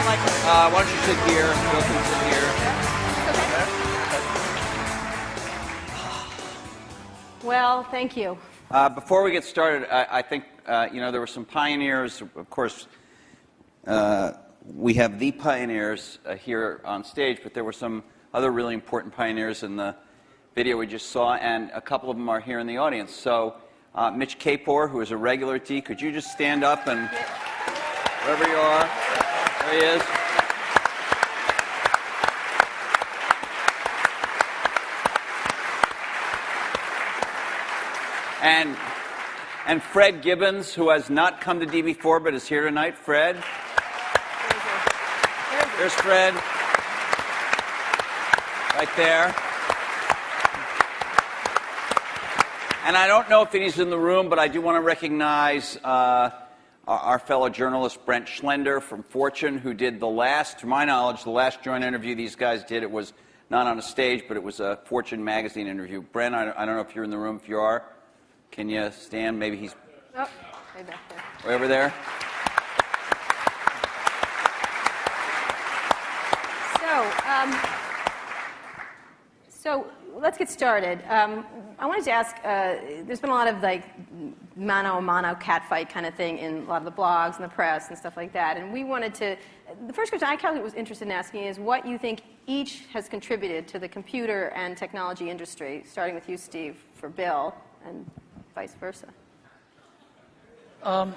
Why don't you sit here? Bill can sit here. Well, thank you. Before we get started, I think there were some pioneers. Of course, we have the pioneers here on stage, but there were some other really important pioneers in the video we just saw, and a couple of them are here in the audience. So, Mitch Kapor, who is a regular at D, could you just stand up and wherever you are? There he is. And Fred Gibbons, who has not come to D before but is here tonight. Fred. There's Fred. Right there. And I don't know if he's in the room, but I do want to recognize our fellow journalist Brent Schlender from Fortune, who did the last, to my knowledge, the last joint interview these guys did. It was not on a stage, but it was a Fortune magazine interview. Brent, I don't know if you're in the room. If you are, can you stand? Maybe he's right back there. Way over there. So let's get started. I wanted to ask, there's been a lot of mano-a-mano catfight kind of thing in a lot of the blogs and the press and stuff like that. And we wanted to, the first question I was interested in asking is what you think each has contributed to the computer and technology industry, starting with you, Steve, for Bill, and vice versa. Well,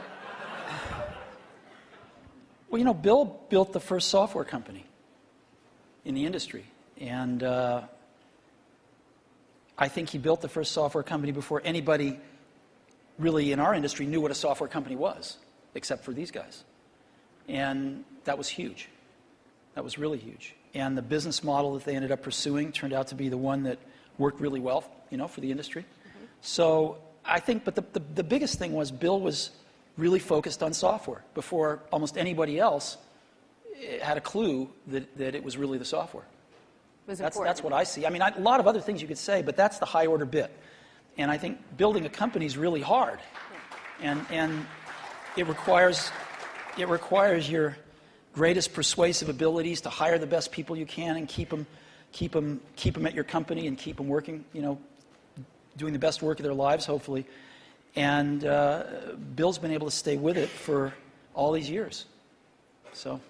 Bill built the first software company in the industry. And I think he built the first software company before anybody really in our industry knew what a software company was, except for these guys. And that was huge. That was really huge. And the business model that they ended up pursuing turned out to be the one that worked really well, for the industry. Mm-hmm. So I think, but the biggest thing was Bill was really focused on software before almost anybody else had a clue that it was really the software. That's what I see. I mean, a lot of other things you could say, but that's the high order bit. And I think building a company is really hard, and it requires your greatest persuasive abilities to hire the best people you can and keep them at your company and keep them working, doing the best work of their lives, hopefully. And Bill's been able to stay with it for all these years. So,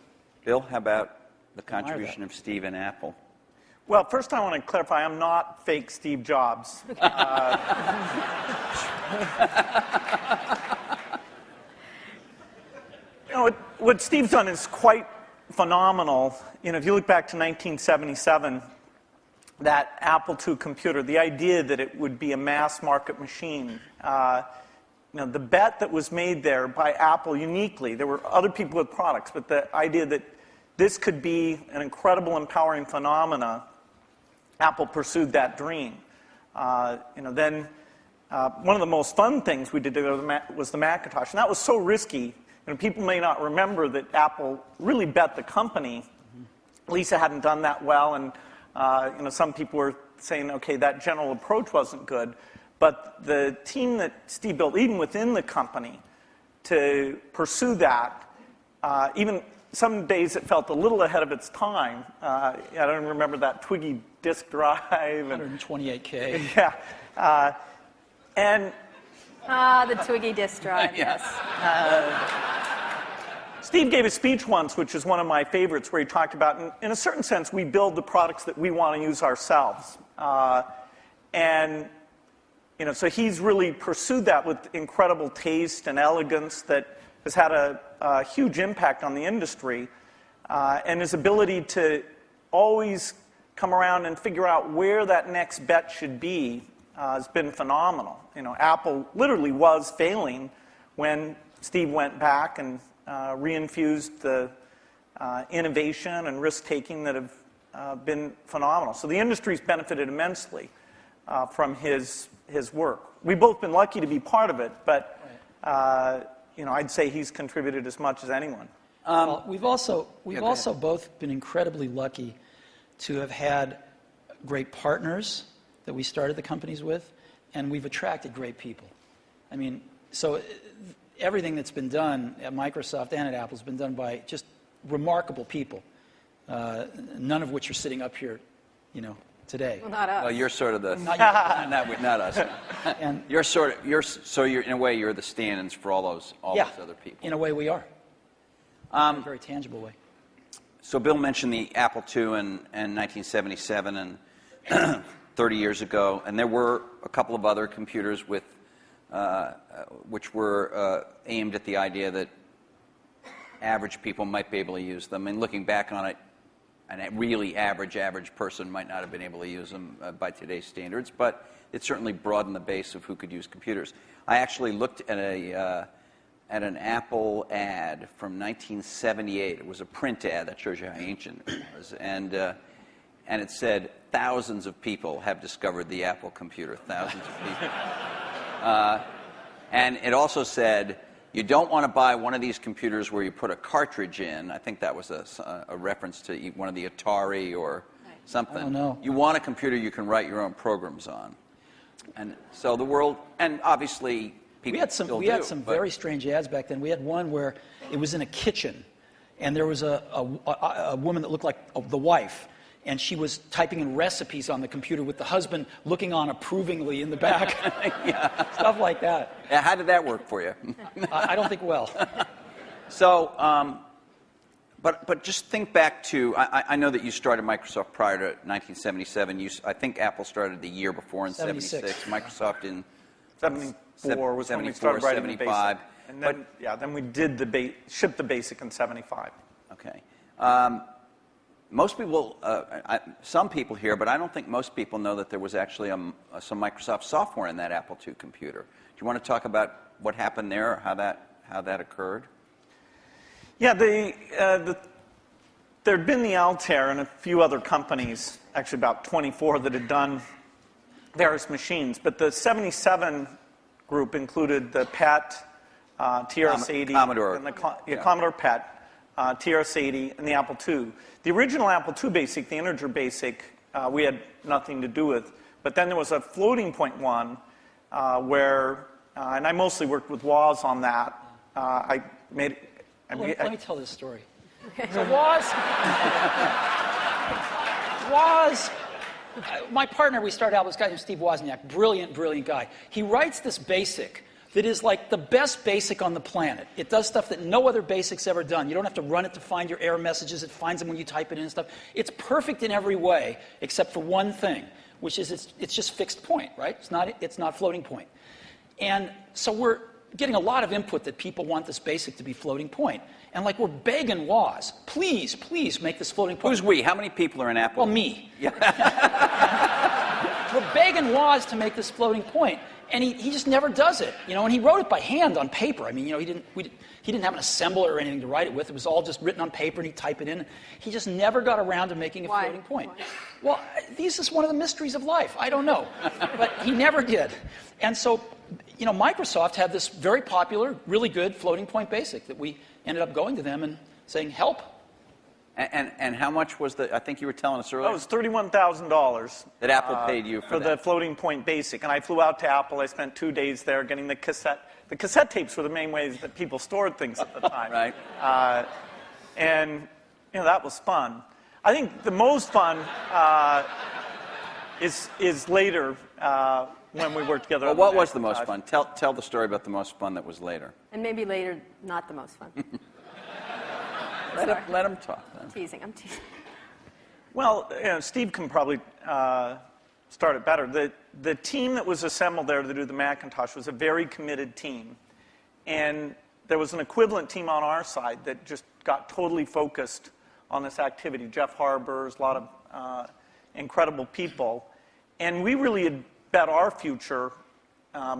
Bill, how about the contribution of Steve and Apple? Well, first I want to clarify, I'm not fake Steve Jobs. What Steve's done is quite phenomenal. If you look back to 1977, that Apple II computer, the idea that it would be a mass market machine, the bet that was made there by Apple uniquely, there were other people with products, but the idea that this could be an incredible, empowering phenomena, Apple pursued that dream. Then one of the most fun things we did was the Macintosh, and that was so risky. People may not remember that Apple really bet the company. Lisa hadn't done that well, and some people were saying, okay, that general approach wasn't good. But the team that Steve built, even within the company, to pursue that, even some days it felt a little ahead of its time. I don't remember that Twiggy disk drive. 128K. Yeah. The Twiggy disk drive, yes. Steve gave a speech once, which is one of my favorites, where he talked about, in a certain sense, we build the products that we want to use ourselves. So he's really pursued that with incredible taste and elegance that has had a huge impact on the industry. And his ability to always come around and figure out where that next bet should be has been phenomenal. Apple literally was failing when Steve went back and reinfused the innovation and risk-taking that have been phenomenal. So the industry's benefited immensely from his work. We've both been lucky to be part of it, but I'd say he's contributed as much as anyone. Well, we've also both been incredibly lucky to have had great partners that we started the companies with, and we've attracted great people. I mean, so everything that's been done at Microsoft and at Apple has been done by just remarkable people, none of which are sitting up here, today. Well, not us. Well, you're sort of the Not you. not us. And You're in a way you're the stand-ins for all those other people. in a way we are. In a very tangible way. So Bill mentioned the Apple II in 1977 and 30 years ago, and there were a couple of other computers with which were aimed at the idea that average people might be able to use them. And looking back on it, a really average person might not have been able to use them by today's standards, but it certainly broadened the base of who could use computers. I actually looked at an Apple ad from 1978. It was a print ad that shows you how ancient it was, and it said thousands of people have discovered the Apple computer. Thousands of people. And it also said, you don't want to buy one of these computers where you put a cartridge in. I think that was a reference to one of the Atari or something. I don't know. You want a computer you can write your own programs on. And so the world, and obviously people We had some very strange ads back then. We had one where it was in a kitchen, and there was a woman that looked like the wife, and she was typing in recipes on the computer with the husband looking on approvingly in the back. Yeah. Stuff like that. Yeah, how did that work for you? I don't think well. So, but just think back to, I know that you started Microsoft prior to 1977. I think Apple started the year before in 76. Microsoft in 74 was when we started writing the 75. basic. And then, then we did shipped the basic in 75. Okay. Most people, some people here, but I don't think most people know that there was actually some Microsoft software in that Apple II computer. Do you want to talk about what happened there, or how that occurred? Yeah, there'd been the Altair and a few other companies, actually about 24, that had done various machines. But the 77 group included the PET, TRS-80, Commodore. and Commodore PET, TRS-80, and the Apple II. The original Apple II BASIC, the integer BASIC, we had nothing to do with. But then there was a floating point one where, and I mostly worked with Woz on that. Let me tell this story. So my partner, we started out with this guy named Steve Wozniak, brilliant guy. He writes this BASIC that is like the best BASIC on the planet. It does stuff that no other BASIC's ever done. You don't have to run it to find your error messages. It finds them when you type it in and stuff. It's perfect in every way, except for one thing, which is it's just fixed point, right? It's not floating point. And so we're getting a lot of input that people want this BASIC to be floating point. And like we're begging Woz, please make this floating point. Who's we? How many people are in Apple? Well, me. Yeah. We're begging Woz to make this floating point. And he just never does it, and he wrote it by hand on paper. I mean, he didn't have an assembler or anything to write it with. It was all just written on paper, and he'd type it in. He just never got around to making a floating point. Why? Well, this is one of the mysteries of life. I don't know, but he never did. And so, Microsoft had this very popular, really good floating point BASIC that we ended up going to them and saying, help. And how much was I think you were telling us earlier? That was $31,000. That Apple paid you for the floating point BASIC. And I flew out to Apple. I spent 2 days there getting the cassette. The cassette tapes were the main ways that people stored things at the time. Right. And, that was fun. I think the most fun is later when we worked together. Well, what was the most fun? Tell the story about the most fun that was later. And maybe later, not the most fun. Let him talk. I'm teasing. Well, Steve can probably start it better. The team that was assembled there to do the Macintosh was a very committed team. And there was an equivalent team on our side that just got totally focused on this activity. Jeff Harber's, a lot of incredible people. And we really had bet our future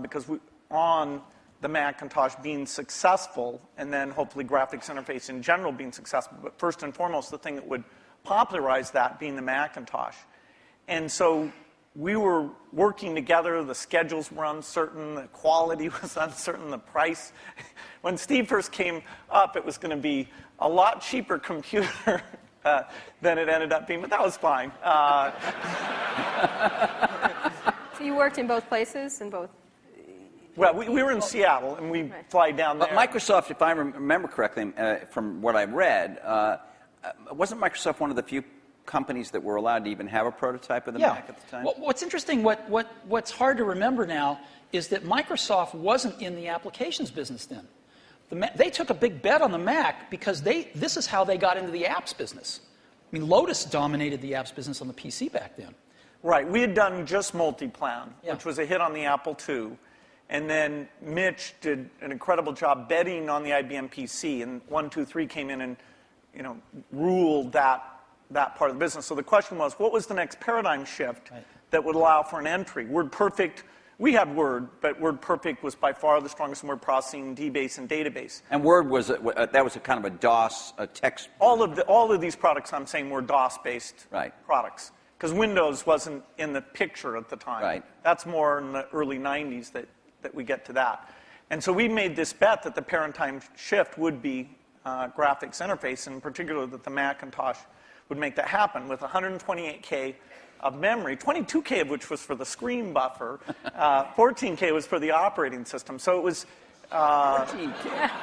because on the Macintosh being successful, and then hopefully graphics interface in general being successful, but first and foremost, the thing that would popularize that being the Macintosh. And so we were working together, the schedules were uncertain, the quality was uncertain, the price. When Steve first came up, it was going to be a lot cheaper computer than it ended up being, but that was fine. So you worked in both places, in both? Well, we were in Seattle, and we fly down there. But Microsoft, if I remember correctly, from what I read, wasn't Microsoft one of the few companies that were allowed to even have a prototype of the Mac at the time? Well, what's interesting, what's hard to remember now is that Microsoft wasn't in the applications business then. They took a big bet on the Mac because this is how they got into the apps business. I mean, Lotus dominated the apps business on the PC back then. Right. We had done just Multiplan, which was a hit on the Apple II. And then Mitch did an incredible job betting on the IBM PC. And 123 came in and, ruled that part of the business. So the question was, what was the next paradigm shift that would allow for an entry? WordPerfect, we had Word, but WordPerfect was by far the strongest in word processing, DBase, and database. And Word was that was a kind of a DOS, a text. All of these products I'm saying were DOS-based products. Because Windows wasn't in the picture at the time. Right. That's more in the early 90s that we get to that. And so we made this bet that the paradigm shift would be graphics interface, and in particular that the Macintosh would make that happen with 128K of memory, 22K of which was for the screen buffer, 14K was for the operating system. So it was... 14K.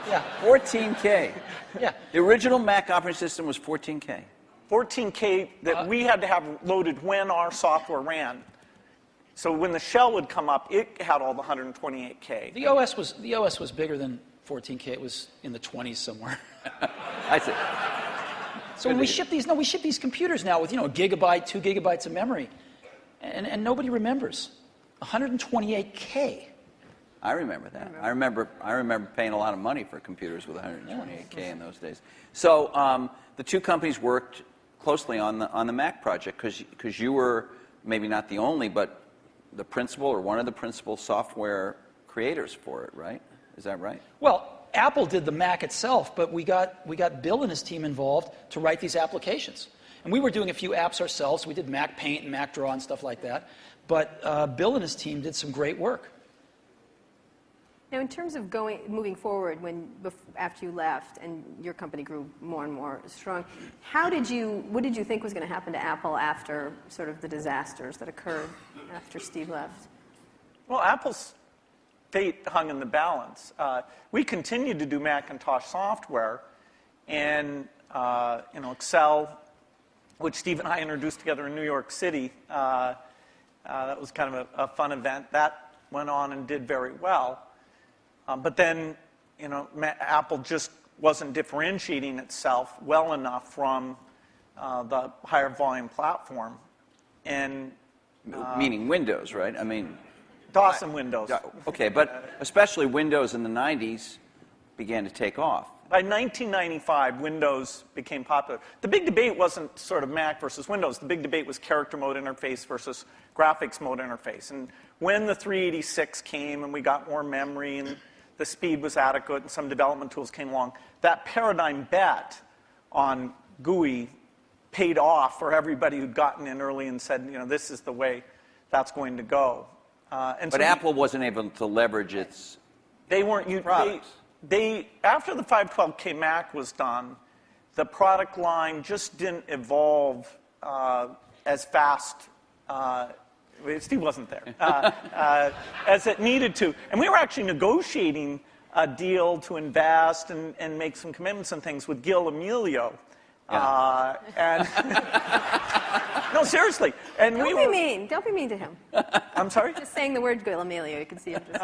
Yeah. 14K. Yeah. The original Mac operating system was 14K. 14K that we had to have loaded when our software ran. So when the shell would come up, it had all the 128K. The OS was bigger than 14K. It was in the 20s somewhere. I see. So when we ship these computers now with a gigabyte, 2 gigabytes of memory, and nobody remembers 128K. I remember that. I remember paying a lot of money for computers with 128K in those days. So the two companies worked closely on the Mac project because you were maybe not the only, but the principal or one of the principal software creators for it, right? Is that right? Well, Apple did the Mac itself, but we got Bill and his team involved to write these applications. And we were doing a few apps ourselves. We did Mac Paint and Mac Draw and stuff like that. But Bill and his team did some great work. Now, in terms of moving forward, after you left and your company grew more and more strong, what did you think was going to happen to Apple after sort of the disasters that occurred after Steve left? Well, Apple's fate hung in the balance. We continued to do Macintosh software, and Excel, which Steve and I introduced together in New York City. That was kind of a fun event. That went on and did very well. But then, Apple just wasn't differentiating itself well enough from the higher volume platform. And meaning Windows, right? I mean, DOS and Windows. Okay, but especially Windows in the 90s began to take off. By 1995, Windows became popular. The big debate wasn't sort of Mac versus Windows. The big debate was character mode interface versus graphics mode interface. And when the 386 came and we got more memory and the speed was adequate and some development tools came along, that paradigm bet on GUI paid off for everybody who'd gotten in early and said, this is the way that's going to go. But Apple wasn't able to leverage its products. After the 512K Mac was done, the product line just didn't evolve as fast. Steve wasn't there, as it needed to. And we were actually negotiating a deal to invest and make some commitments and things with Gil Amelio. And no, seriously. And Don't be mean. Don't be mean to him. I'm sorry? Just saying the word Gil Amelio, you can see him just...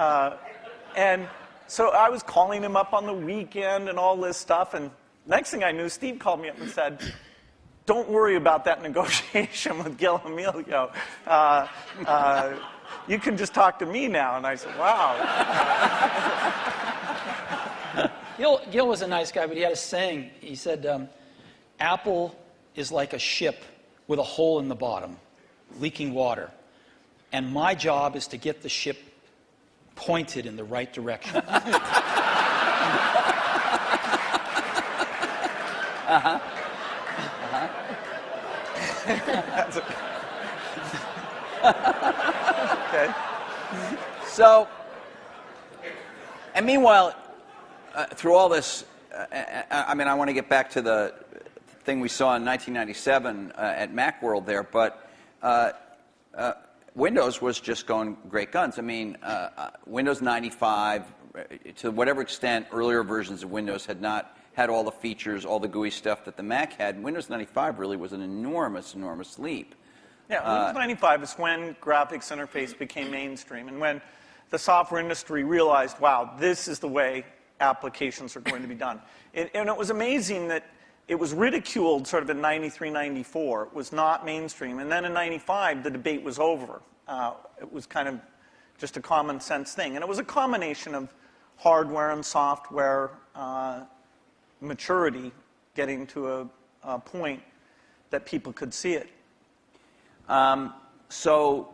And so I was calling him up on the weekend and all this stuff. And next thing I knew, Steve called me up and said, don't worry about that negotiation with Gil Amelio. You can just talk to me now. And I said, wow. Gil was a nice guy, but he had a saying. He said, Apple is like a ship with a hole in the bottom, leaking water. And my job is to get the ship pointed in the right direction. Okay. So, and meanwhile, through all this, I want to get back to the thing we saw in 1997 at Macworld there, but Windows was just going great guns. I mean, Windows 95, to whatever extent earlier versions of Windows had not had all the features, all the GUI stuff that the Mac had, Windows 95 really was an enormous, enormous leap. Yeah, Windows 95 is when graphics interface became mainstream, and when the software industry realized, wow, this is the way applications are going to be done. And it was amazing that it was ridiculed sort of in 93, 94. It was not mainstream. And then in 95, the debate was over. It was kind of just a common sense thing. And it was a combination of hardware and software maturity getting to a point that people could see it. So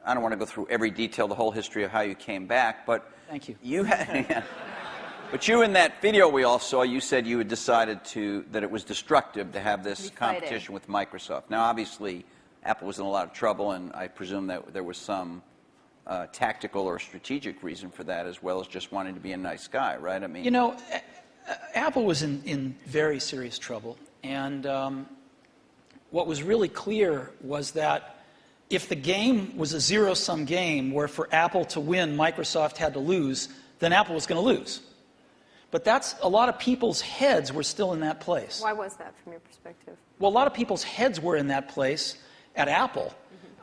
I don't want to go through every detail, the whole history of how you came back, but Thank you. You had, but you in that video we all saw, you said you had decided that it was destructive to have this competition with Microsoft. Now, obviously, Apple was in a lot of trouble, and I presume that there was some tactical or strategic reason for that, as well as just wanting to be a nice guy, right? I mean, you know, Apple was in very serious trouble, and what was really clear was that if the game was a zero-sum game where for Apple to win, Microsoft had to lose, then Apple was going to lose. But that's, a lot of people's heads were still in that place. Why was that from your perspective? Well, a lot of people's heads were in that place at Apple,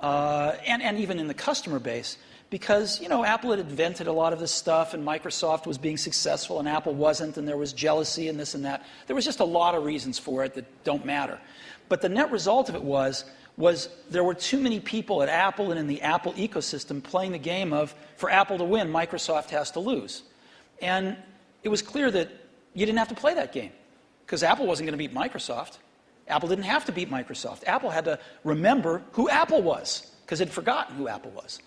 and even in the customer base, because, you know, Apple had invented a lot of this stuff, and Microsoft was being successful, and Apple wasn't, and there was jealousy and this and that. There was just a lot of reasons for it that don't matter. But the net result of it was there were too many people at Apple and in the Apple ecosystem playing the game of, for Apple to win, Microsoft has to lose. And it was clear that you didn't have to play that game, because Apple wasn't going to beat Microsoft. Apple didn't have to beat Microsoft. Apple had to remember who Apple was, because it had forgotten who Apple was.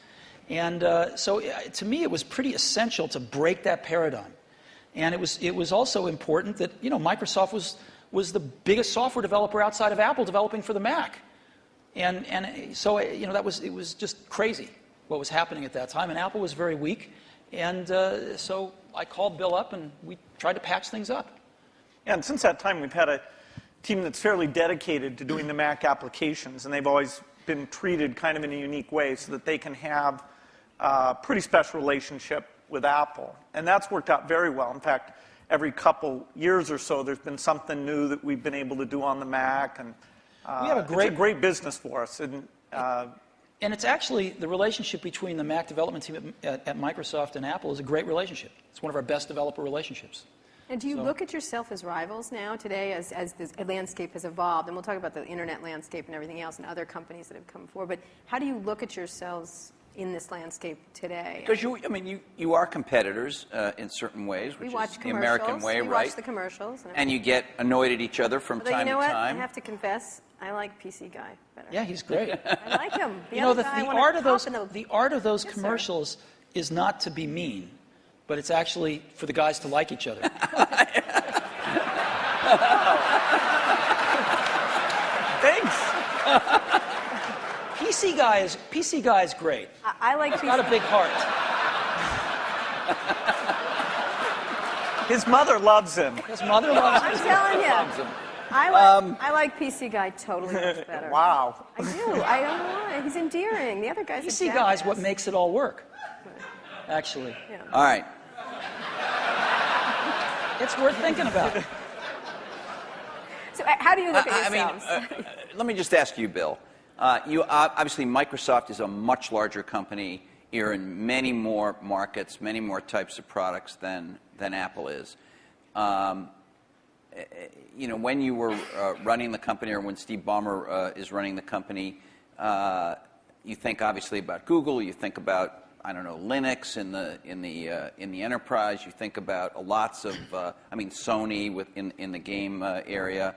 And so to me, it was pretty essential to break that paradigm. And it was also important that, you know, Microsoft was the biggest software developer outside of Apple developing for the Mac. And so, you know, it was just crazy what was happening at that time. And Apple was very weak. And so I called Bill up, and we tried to patch things up. Yeah, and since that time, we've had a team that's fairly dedicated to doing the Mac applications, and they've always been treated kind of in a unique way so that they can have a pretty special relationship with Apple. And that's worked out very well. In fact, every couple years or so, there's been something new that we've been able to do on the Mac, and we have it's a great business for us. And it's actually, the relationship between the Mac development team at Microsoft and Apple is a great relationship. It's one of our best developer relationships. And do you look at yourself as rivals now today as this landscape has evolved? And we'll talk about the internet landscape and everything else and other companies that have come forward. But how do you look at yourselves in this landscape today? because you are competitors in certain ways, which is the American way, right? We watch the commercials. And you get annoyed at each other from Although, time you know to what? time. I have to confess, I like PC Guy better. Yeah, he's great. I like him. You know, the art of those Yes, commercials is not to be mean, but it's actually for the guys to like each other. Thanks. PC Guy is great. I like He's got a big heart. His mother loves him. His mother loves I'm him. telling you. I like PC Guy totally much better. Wow. I do. I don't know why. He's endearing. The other guy's a PC Guy is what jackass. makes it all work, actually. Yeah. All right. It's worth thinking about. So how do you look at yourselves? Let me just ask you, Bill. Obviously, Microsoft is a much larger company. You're in many more markets, many more types of products than Apple is. You know, when you were running the company, or when Steve Ballmer is running the company, you think obviously about Google. You think about, I don't know, Linux in the enterprise. You think about lots of, Sony in the game area.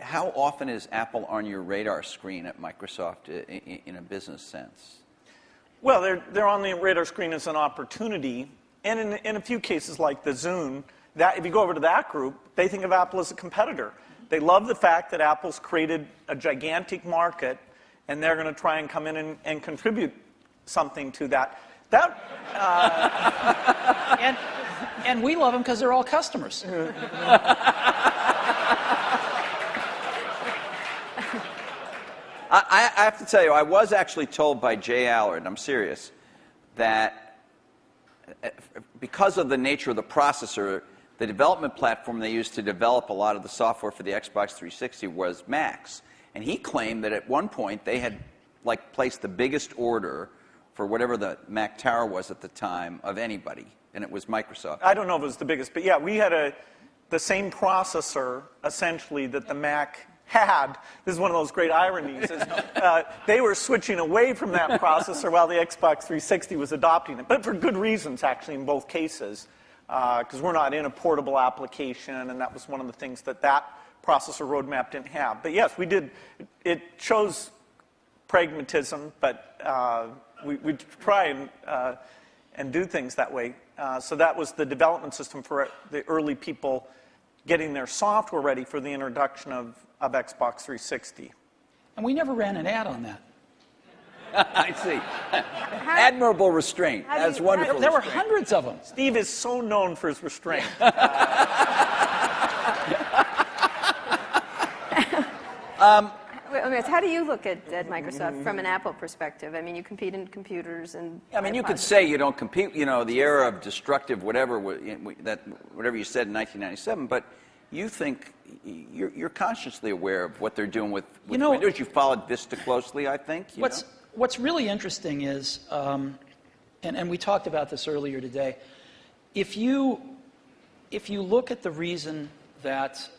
How often is Apple on your radar screen at Microsoft in a business sense? Well, they're on the radar screen as an opportunity, and in a few cases like the Zune, that if you go over to that group, they think of Apple as a competitor. They love the fact that Apple's created a gigantic market, and they're going to try and come in and contribute something to that. And we love them because they're all customers. I have to tell you, I was actually told by Jay Allard, I'm serious, that because of the nature of the processor, the development platform they used to develop a lot of the software for the Xbox 360 was Macs. And he claimed that at one point they had placed the biggest order for whatever the Mac Tower was at the time of anybody, and it was Microsoft. I don't know if it was the biggest, but yeah, we had the same processor, essentially, that the Mac had. This is one of those great ironies. They were switching away from that processor while the Xbox 360 was adopting it, but for good reasons, actually, in both cases, because we're not in a portable application, and that was one of the things that processor roadmap didn't have. But yes, we did. It shows pragmatism, but we try and do things that way. So that was the development system for the early people getting their software ready for the introduction of Xbox 360. And we never ran an ad on that. I see. Admirable restraint. That's wonderful. There were hundreds of them. Steve is so known for his restraint. How do you look at Microsoft from an Apple perspective? I mean, you compete in computers and... I mean, you could say you don't compete, the era of destructive whatever you said in 1997, but you think you're consciously aware of what they're doing with Windows. You followed Vista closely, I think. What's really interesting is, and we talked about this earlier today, if you look at the reason that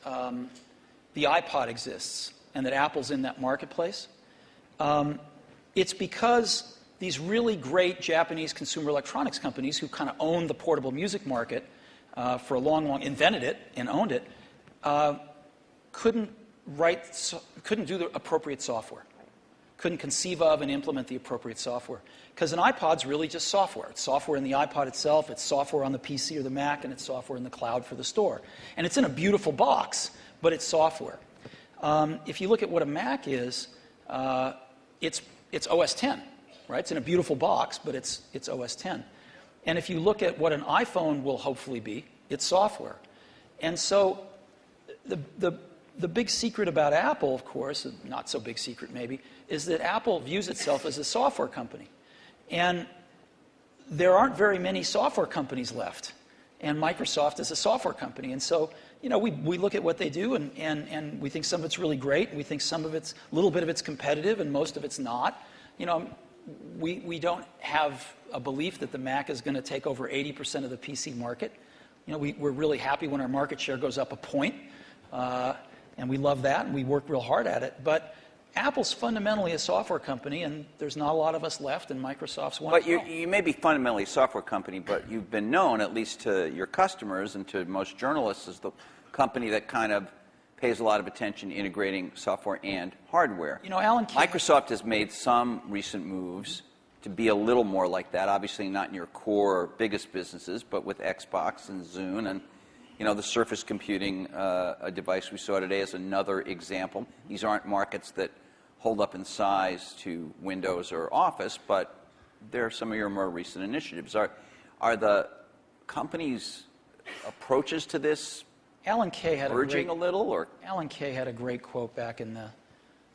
the iPod exists and that Apple's in that marketplace, it's because these really great Japanese consumer electronics companies who kind of owned the portable music market for a long, invented it and owned it, couldn't do the appropriate software, couldn't conceive of and implement the appropriate software. Because an iPod's really just software. It's software in the iPod itself, it's software on the PC or the Mac, and it's software in the cloud for the store. And it's in a beautiful box, but it's software. If you look at what a Mac is, it's OS 10, right? It's in a beautiful box, but it's OS 10. And if you look at what an iPhone will hopefully be, it's software. And so the big secret about Apple, of course, not so big secret maybe, is that Apple views itself as a software company. And there aren't very many software companies left. And Microsoft is a software company. And so, we look at what they do, and we think some of it's really great, and we think some of it's, a little bit of it's competitive, and most of it's not. We don't have a belief that the Mac is going to take over 80% of the PC market. We're really happy when our market share goes up a point, and we love that, and we work real hard at it. But Apple's fundamentally a software company, and there's not a lot of us left, and Microsoft's one. But you may be fundamentally a software company, but you've been known, at least to your customers and to most journalists, as the company that kind of pays a lot of attention integrating software and hardware. Alan Kay, Microsoft has made some recent moves to be a little more like that. Obviously not in your core biggest businesses, but with Xbox and Zune and the Surface computing a device we saw today is another example. These aren't markets that hold up in size to Windows or Office, but they're some of your more recent initiatives. Are the company's approaches to this Alan Kay had urging a little? Or Alan Kay had a great quote back in the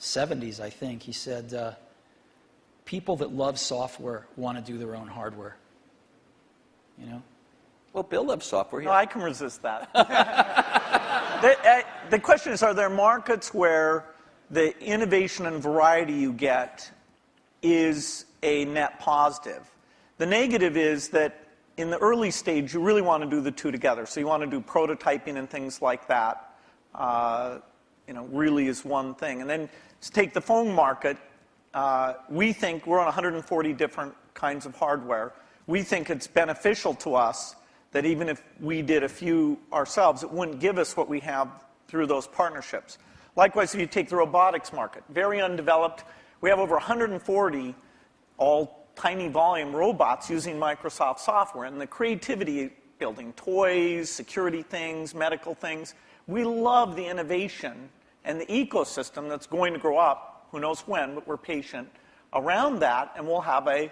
70s, I think. He said, people that love software want to do their own hardware. Well, Bill loves software. No, I can resist that. The question is, are there markets where the innovation and variety you get is a net positive? The negative is that in the early stage, you really want to do the two together. So you want to do prototyping and things like that, really is one thing. And then to take the phone market, we think we're on 140 different kinds of hardware. We think it's beneficial to us that even if we did a few ourselves, it wouldn't give us what we have through those partnerships. Likewise, if you take the robotics market, very undeveloped. We have over 140 all tiny volume robots using Microsoft software. And the creativity, building toys, security things, medical things. We love the innovation and the ecosystem that's going to grow up, who knows when, but we're patient, around that, and we'll have a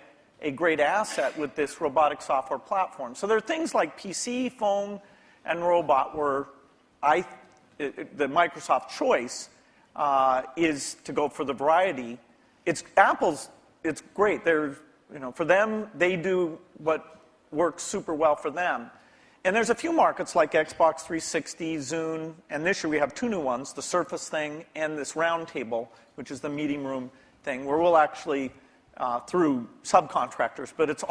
great asset with this robotic software platform. So there are things like PC, phone, and robot where the Microsoft choice is to go for the variety. Apple's great. For them, they do what works super well for them. And there's a few markets like Xbox 360, Zune, and this year we have 2 new ones, the Surface thing and this round table, which is the meeting room thing, where we'll actually, through subcontractors, but it's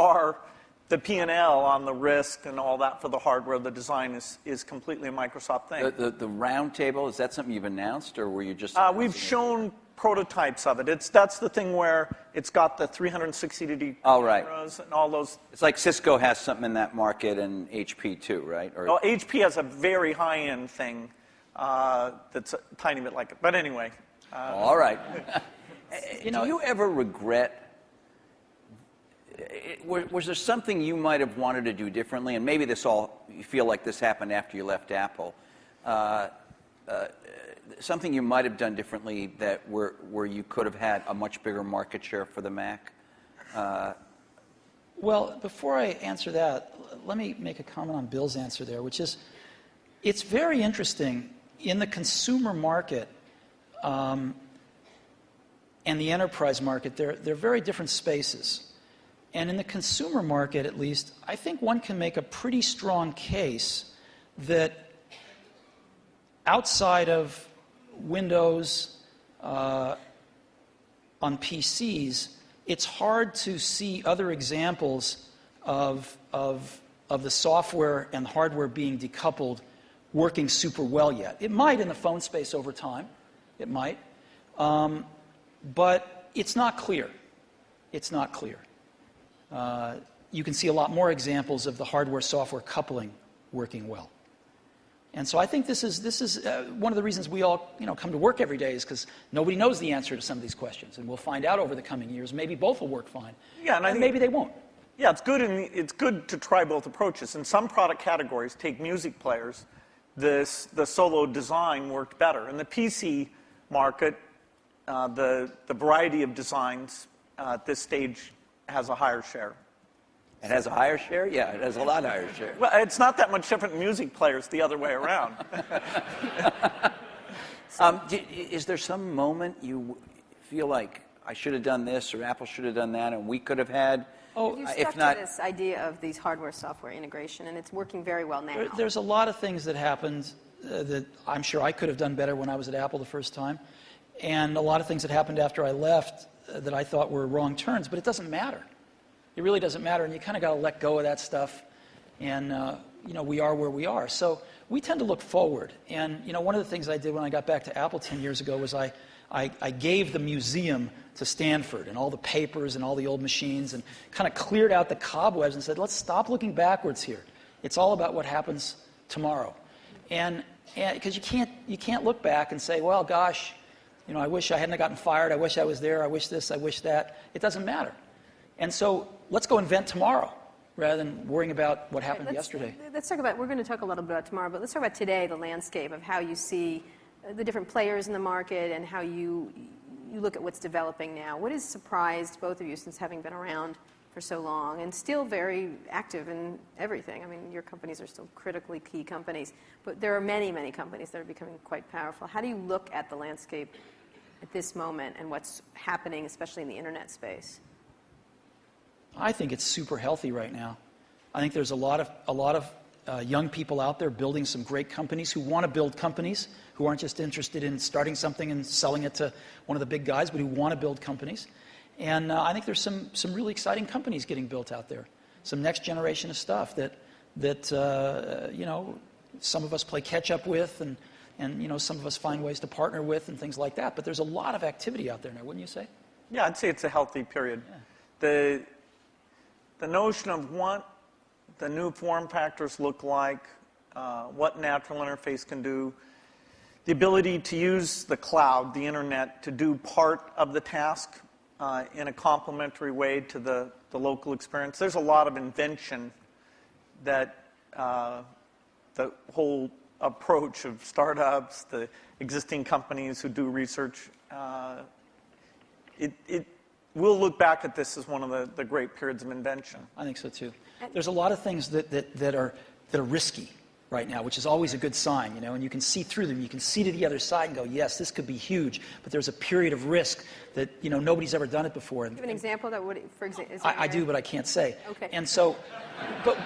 the P&L on the risk and all that for the hardware. The design is completely a Microsoft thing. The round table, is that something you've announced, or were you just... We've shown prototypes of it. That's the thing where it's got the 360-degree cameras and all those. It's like Cisco has something in that market and HP too, right? Well, HP has a very high-end thing that's a tiny bit like it. But anyway. All right. Do you ever regret... Was there something you might have wanted to do differently? And maybe you feel like this happened after you left Apple. Something you might have done differently where you could have had a much bigger market share for the Mac? Well, before I answer that, let me make a comment on Bill's answer there, which is, it's very interesting in the consumer market and the enterprise market. They're very different spaces. And in the consumer market, at least, I think one can make a pretty strong case that outside of Windows on PCs, it's hard to see other examples of the software and hardware being decoupled working super well yet. It might in the phone space over time. It might. But it's not clear. It's not clear. You can see a lot more examples of the hardware-software coupling working well. And so I think this is one of the reasons we all come to work every day, is because nobody knows the answer to some of these questions, and we'll find out over the coming years. Maybe both will work fine, and I think maybe they won't. Yeah, it's good to try both approaches. In some product categories, take music players, the solo design worked better. In the PC market, the variety of designs at this stage has a higher share. It has a higher share? Yeah, it has a lot higher share. Well, it's not that much different in music players the other way around. Is there some moment you feel like I should have done this or Apple should have done that and we could have had? You stuck to this idea of these hardware-software integration, and it's working very well now. There's a lot of things that happened that I'm sure I could have done better when I was at Apple the first time, and a lot of things that happened after I left that I thought were wrong turns, but it doesn't matter. It really doesn't matter, and you kind of got to let go of that stuff, and we are where we are. So we tend to look forward, and one of the things I did when I got back to Apple 10 years ago was I gave the museum to Stanford and all the papers and all the old machines and kind of cleared out the cobwebs and said, let's stop looking backwards here. It's all about what happens tomorrow. And because you can't look back and say, well, gosh, I wish I hadn't gotten fired. I wish I was there. I wish this. I wish that. It doesn't matter. And so let's go invent tomorrow rather than worrying about what happened yesterday. Let's talk about, we're going to talk a little bit about tomorrow, but let's talk about today, the landscape of how you see the different players in the market and how you look at what's developing now. What has surprised both of you since having been around for so long and still very active in everything? I mean, your companies are still critically key companies, but there are many, many companies that are becoming quite powerful. How do you look at the landscape at this moment and what's happening, especially in the internet space? I think it's super healthy right now. I think there's a lot of young people out there building some great companies who want to build companies, who aren't just interested in starting something and selling it to one of the big guys, but who want to build companies. And I think there's some really exciting companies getting built out there, some next generation of stuff that some of us play catch up with, and some of us find ways to partner with and things like that. But there's a lot of activity out there now, wouldn't you say? Yeah, I'd say it's a healthy period. Yeah. The notion of what the new form factors look like, what natural interface can do, the ability to use the cloud, the internet, to do part of the task in a complementary way to the local experience. There's a lot of invention that the whole approach of startups, the existing companies who do research, we'll look back at this as one of the great periods of invention. I think so too. There's a lot of things that are risky. right now, which is always a good sign, you know, and you can see through them. You can see to the other side and go, yes, this could be huge, but there's a period of risk that, you know, nobody's ever done it before. Do you have an example that would, for example? I do, but I can't say. Okay. And so,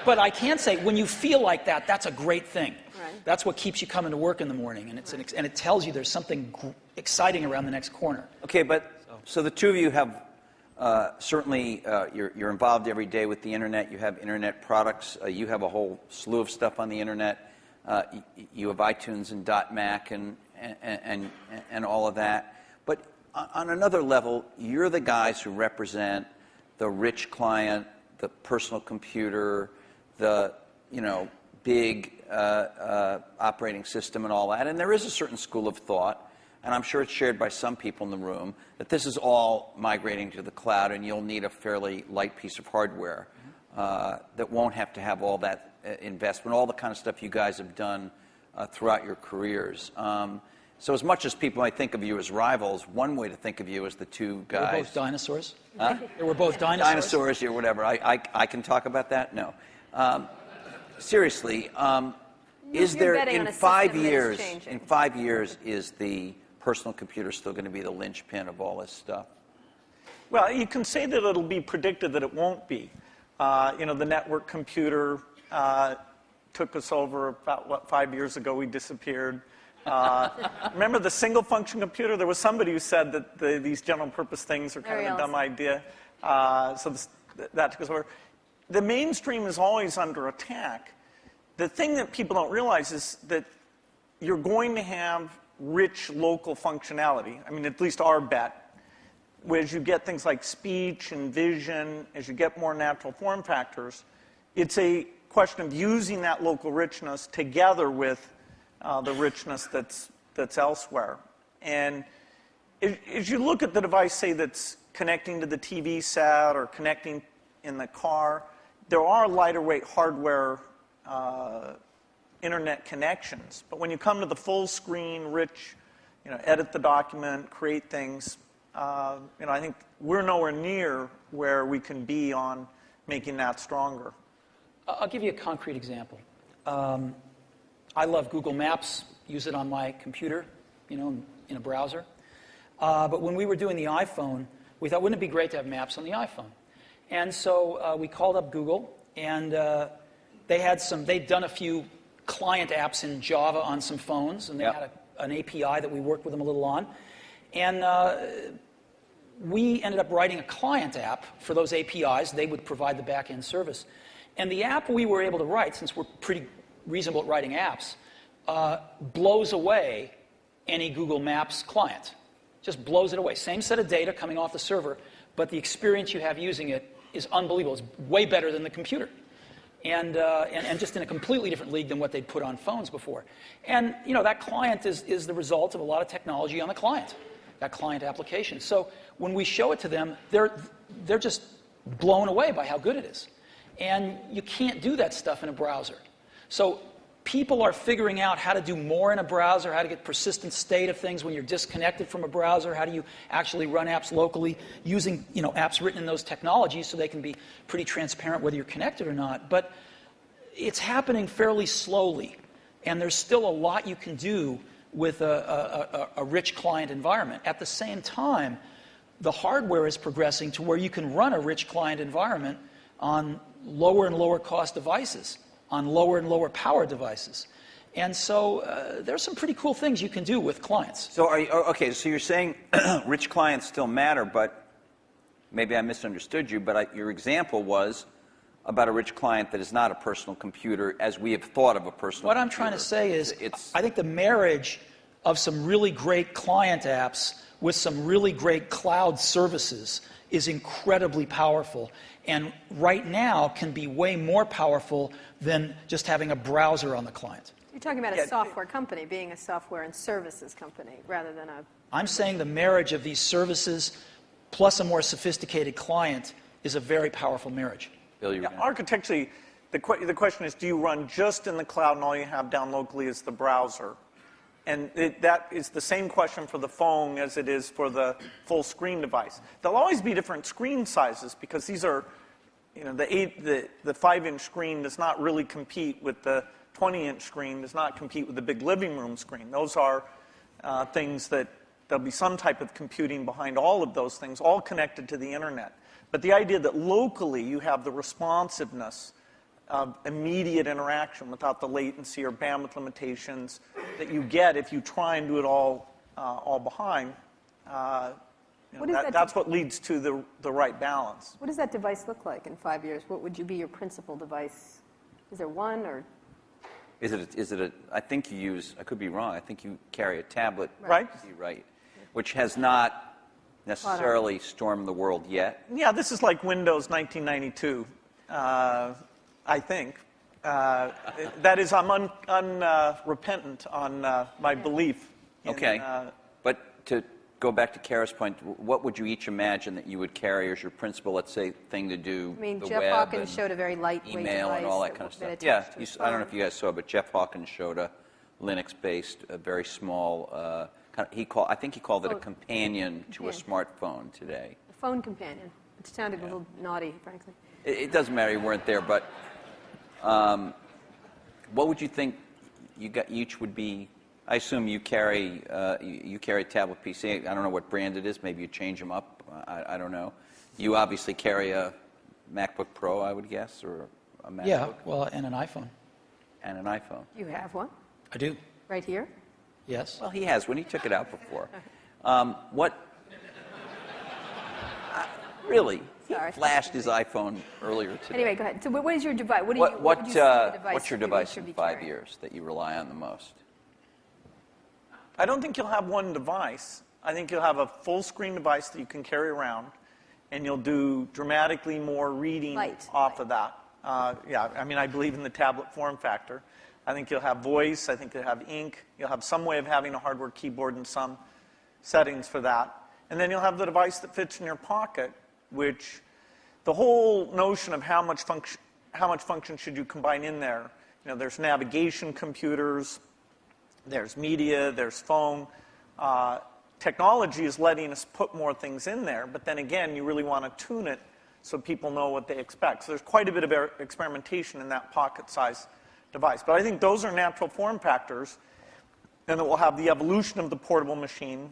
but I can say, when you feel like that, that's a great thing. Right. That's what keeps you coming to work in the morning, and and it tells you there's something exciting around the next corner. Okay, but so the two of you have certainly you're involved every day with the internet. You have internet products. You have a whole slew of stuff on the internet. You have iTunes and .Mac and all of that. But on another level, you're the guys who represent the rich client, the personal computer, the big operating system and all that. And there is a certain school of thought, and I'm sure it's shared by some people in the room, that this is all migrating to the cloud, and you'll need a fairly light piece of hardware that won't have to have all that investment, all the kind of stuff you guys have done throughout your careers. So as much as people might think of you as rivals, one way to think of you as the two guys. They were both dinosaurs. Huh? They were both dinosaurs. Dinosaurs or whatever. I can talk about that? No. Seriously, is there in 5 years? In 5 years, is the personal computer still going to be the linchpin of all this stuff? Well, you can say that it'll be predicted that it won't be. The network computer took us over about, 5 years ago, we disappeared. Remember the single function computer? There was somebody who said that these general purpose things are kind of a dumb idea. That took us over. The mainstream is always under attack. The thing that people don't realize is that you're going to have rich local functionality. I mean, at least our bet. As you get things like speech and vision, as you get more natural form factors, it's a question of using that local richness together with the richness that's elsewhere. And as you look at the device, say, that's connecting to the TV set or connecting in the car, there are lighter weight hardware internet connections. But when you come to the full screen, rich, edit the document, create things, I think we're nowhere near where we can be on making that stronger. I'll give you a concrete example. I love Google Maps, use it on my computer, in a browser. But when we were doing the iPhone, we thought, wouldn't it be great to have maps on the iPhone? And so we called up Google, and they'd done a few client apps in Java on some phones, and they had an API that we worked with them a little on. And we ended up writing a client app for those APIs. They would provide the back-end service. And the app we were able to write, since we're pretty reasonable at writing apps, blows away any Google Maps client. Just blows it away. Same set of data coming off the server, but the experience you have using it is unbelievable. It's way better than the computer. And just in a completely different league than what they'd put on phones before. And that client is the result of a lot of technology on the client, that client application. So when we show it to them, they're just blown away by how good it is. And you can't do that stuff in a browser. So people are figuring out how to do more in a browser, how to get persistent state of things when you're disconnected from a browser, how do you actually run apps locally using apps written in those technologies so they can be pretty transparent whether you're connected or not. But it's happening fairly slowly, and there's still a lot you can do with a rich client environment. At the same time, the hardware is progressing to where you can run a rich client environment on lower and lower cost devices, on lower and lower power devices. And so there's some pretty cool things you can do with clients. So so you're saying rich clients still matter, but maybe I misunderstood you, but your example was about a rich client that is not a personal computer as we have thought of a personal computer. What I'm trying to say is I think the marriage of some really great client apps with some really great cloud services is incredibly powerful, and right now can be way more powerful than just having a browser on the client. You're talking about a software company being a software and services company rather than a... I'm saying the marriage of these services plus a more sophisticated client is a very powerful marriage. Bill, architecturally, the question is, do you run just in the cloud and all you have down locally is the browser? And that is the same question for the phone as it is for the full screen device. There'll always be different screen sizes because these are, the 5-inch screen does not really compete with the 20-inch screen does not compete with the big living room screen. Those are things that there'll be some type of computing behind all of those things, all connected to the internet. But the idea that locally you have the responsiveness of immediate interaction without the latency or bandwidth limitations that you get if you try and do it all behind, that's what leads to the right balance. What does that device look like in 5 years? What would be your principal device? Is there one, or? Is it a, I think you use, I could be wrong, I think you carry a tablet. Right. Right. Which has not necessarily stormed the world yet. Yeah, this is like Windows 1992, I think. That is, I'm unrepentant on my belief. Okay. But to go back to Kara's point, what would you each imagine that you would carry as your principal, let's say, thing to do? I mean, the Jeff web Hawkins and showed a very lightweight email device and all that kind of stuff. Yeah, I don't know if you guys saw, but Jeff Hawkins showed a Linux-based, a very small, I think he called it a companion to a smartphone today. A phone companion. It sounded a little naughty, frankly. It doesn't matter, you weren't there, but what would you think each would be? I assume you carry a tablet PC. I don't know what brand it is. Maybe you change them up. I don't know. You obviously carry a MacBook Pro, I would guess, or a MacBook. Yeah, well, and an iPhone. And an iPhone. You have one? I do. Right here? Yes. Well, he has when he took it out before. Really? Sorry. He flashed his iPhone earlier today. Anyway, go ahead. So what is your device? What's your device in 5 years that you rely on the most? I don't think you'll have one device. I think you'll have a full-screen device that you can carry around, and you'll do dramatically more reading off of that. Yeah, I mean, I believe in the tablet form factor. I think you'll have voice. I think you'll have ink. You'll have some way of having a hardware keyboard and some settings for that. And then you'll have the device that fits in your pocket, which the whole notion of how much function should you combine in there. You know, there's navigation computers, there's media, there's phone. Technology is letting us put more things in there, but then again, you really want to tune it so people know what they expect. So there's quite a bit of experimentation in that pocket-sized device. But I think those are natural form factors, and it will have the evolution of the portable machine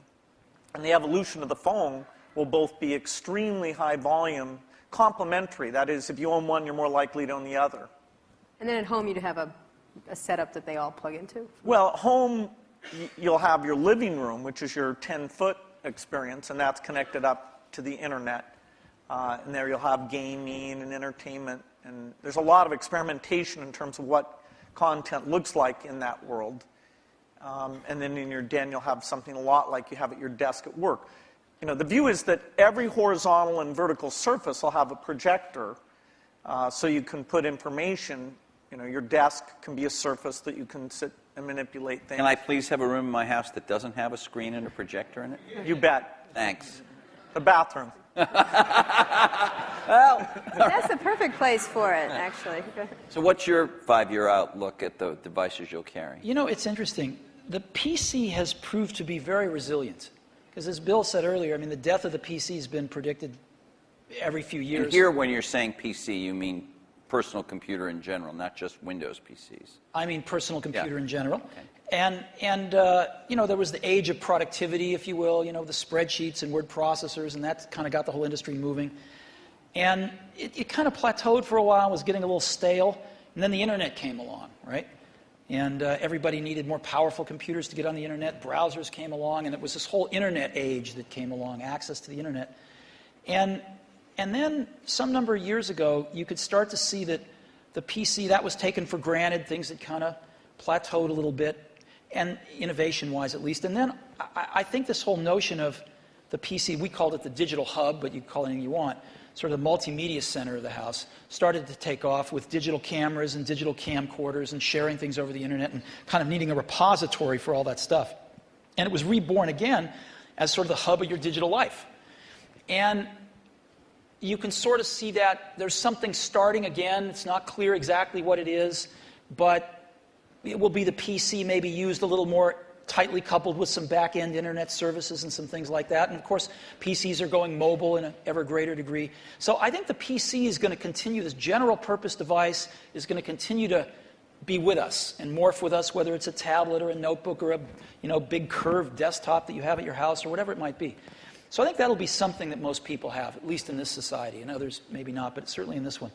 and the evolution of the phone will both be extremely high volume, complementary. That is, if you own one, you're more likely to own the other. And then at home, you'd have a setup that they all plug into? Well, at home, you'll have your living room, which is your 10-foot experience, and that's connected up to the internet. And there you'll have gaming and entertainment. And there's a lot of experimentation in terms of what content looks like in that world. And then in your den, you'll have something a lot like you have at your desk at work. You know, the view is that every horizontal and vertical surface will have a projector, so you can put information. You know, your desk can be a surface that you can sit and manipulate things. Can I please have a room in my house that doesn't have a screen and a projector in it? You bet. Thanks. The bathroom. Well, that's the perfect place for it, actually. so what's your 5-year outlook at the devices you'll carry? You know, it's interesting. The PC has proved to be very resilient. Because as Bill said earlier, I mean, the death of the PC has been predicted every few years. And here, when you're saying PC, you mean personal computer in general, not just Windows PCs. I mean personal computer in general. Okay. And you know, there was the age of productivity, if you will, you know, the spreadsheets and word processors, and that kind of got the whole industry moving. And it kind of plateaued for a while, was getting a little stale, and then the internet came along, right? And everybody needed more powerful computers to get on the internet. Browsers came along, and it was this whole internet age that came along, access to the internet. And then some number of years ago, you could start to see that the PC, that was taken for granted. Things had kind of plateaued a little bit, and innovation-wise at least. And then I think this whole notion of the PC, we called it the digital hub, but you can call it anything you want, sort of the multimedia center of the house, started to take off with digital cameras and digital camcorders and sharing things over the internet and kind of needing a repository for all that stuff. And it was reborn again as sort of the hub of your digital life. And you can sort of see that there's something starting again. It's not clear exactly what it is, but it will be the PC maybe used a little more tightly coupled with some back-end internet services and some things like that. And of course, PCs are going mobile in an ever greater degree. So I think the PC is going to continue, this general purpose device is going to continue to be with us and morph with us, whether it's a tablet or a notebook or a big curved desktop that you have at your house or whatever it might be. So I think that'll be something that most people have, at least in this society. In others, maybe not, but certainly in this one.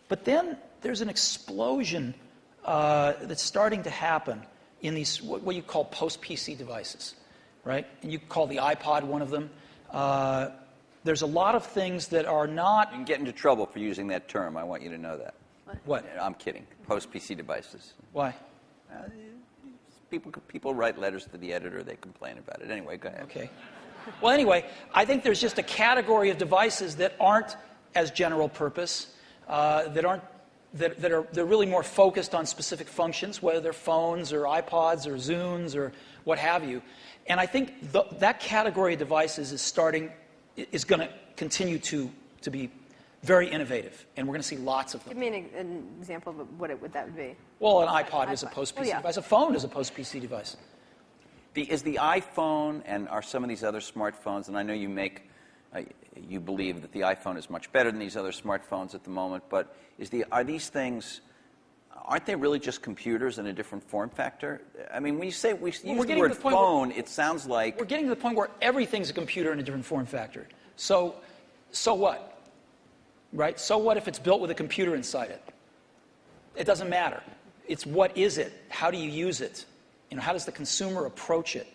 But then there's an explosion that's starting to happen in these, what you call post-PC devices, right? And you call the iPod one of them. There's a lot of things that are not... You can get into trouble for using that term. I want you to know that. What? I'm kidding. Post-PC devices. Why? People write letters to the editor. They complain about it. Anyway, go ahead. Okay. Well, anyway, I think there's just a category of devices that aren't as general purpose, they're really more focused on specific functions, whether they're phones or iPods or Zunes or what have you. And I think that category of devices is going to continue to be very innovative, and we're going to see lots of them. Give me an example of what that would be. Well, an iPod is a post-PC device. A phone is a post-PC device. Is the iPhone and are some of these other smartphones, and I know you believe that the iPhone is much better than these other smartphones at the moment, but are these things, aren't they really just computers in a different form factor? I mean, when you say we use the word phone, it sounds like... We're getting to the point where everything's a computer in a different form factor. So what? Right? So what if it's built with a computer inside it? It doesn't matter. It's what is it? How do you use it? How does the consumer approach it?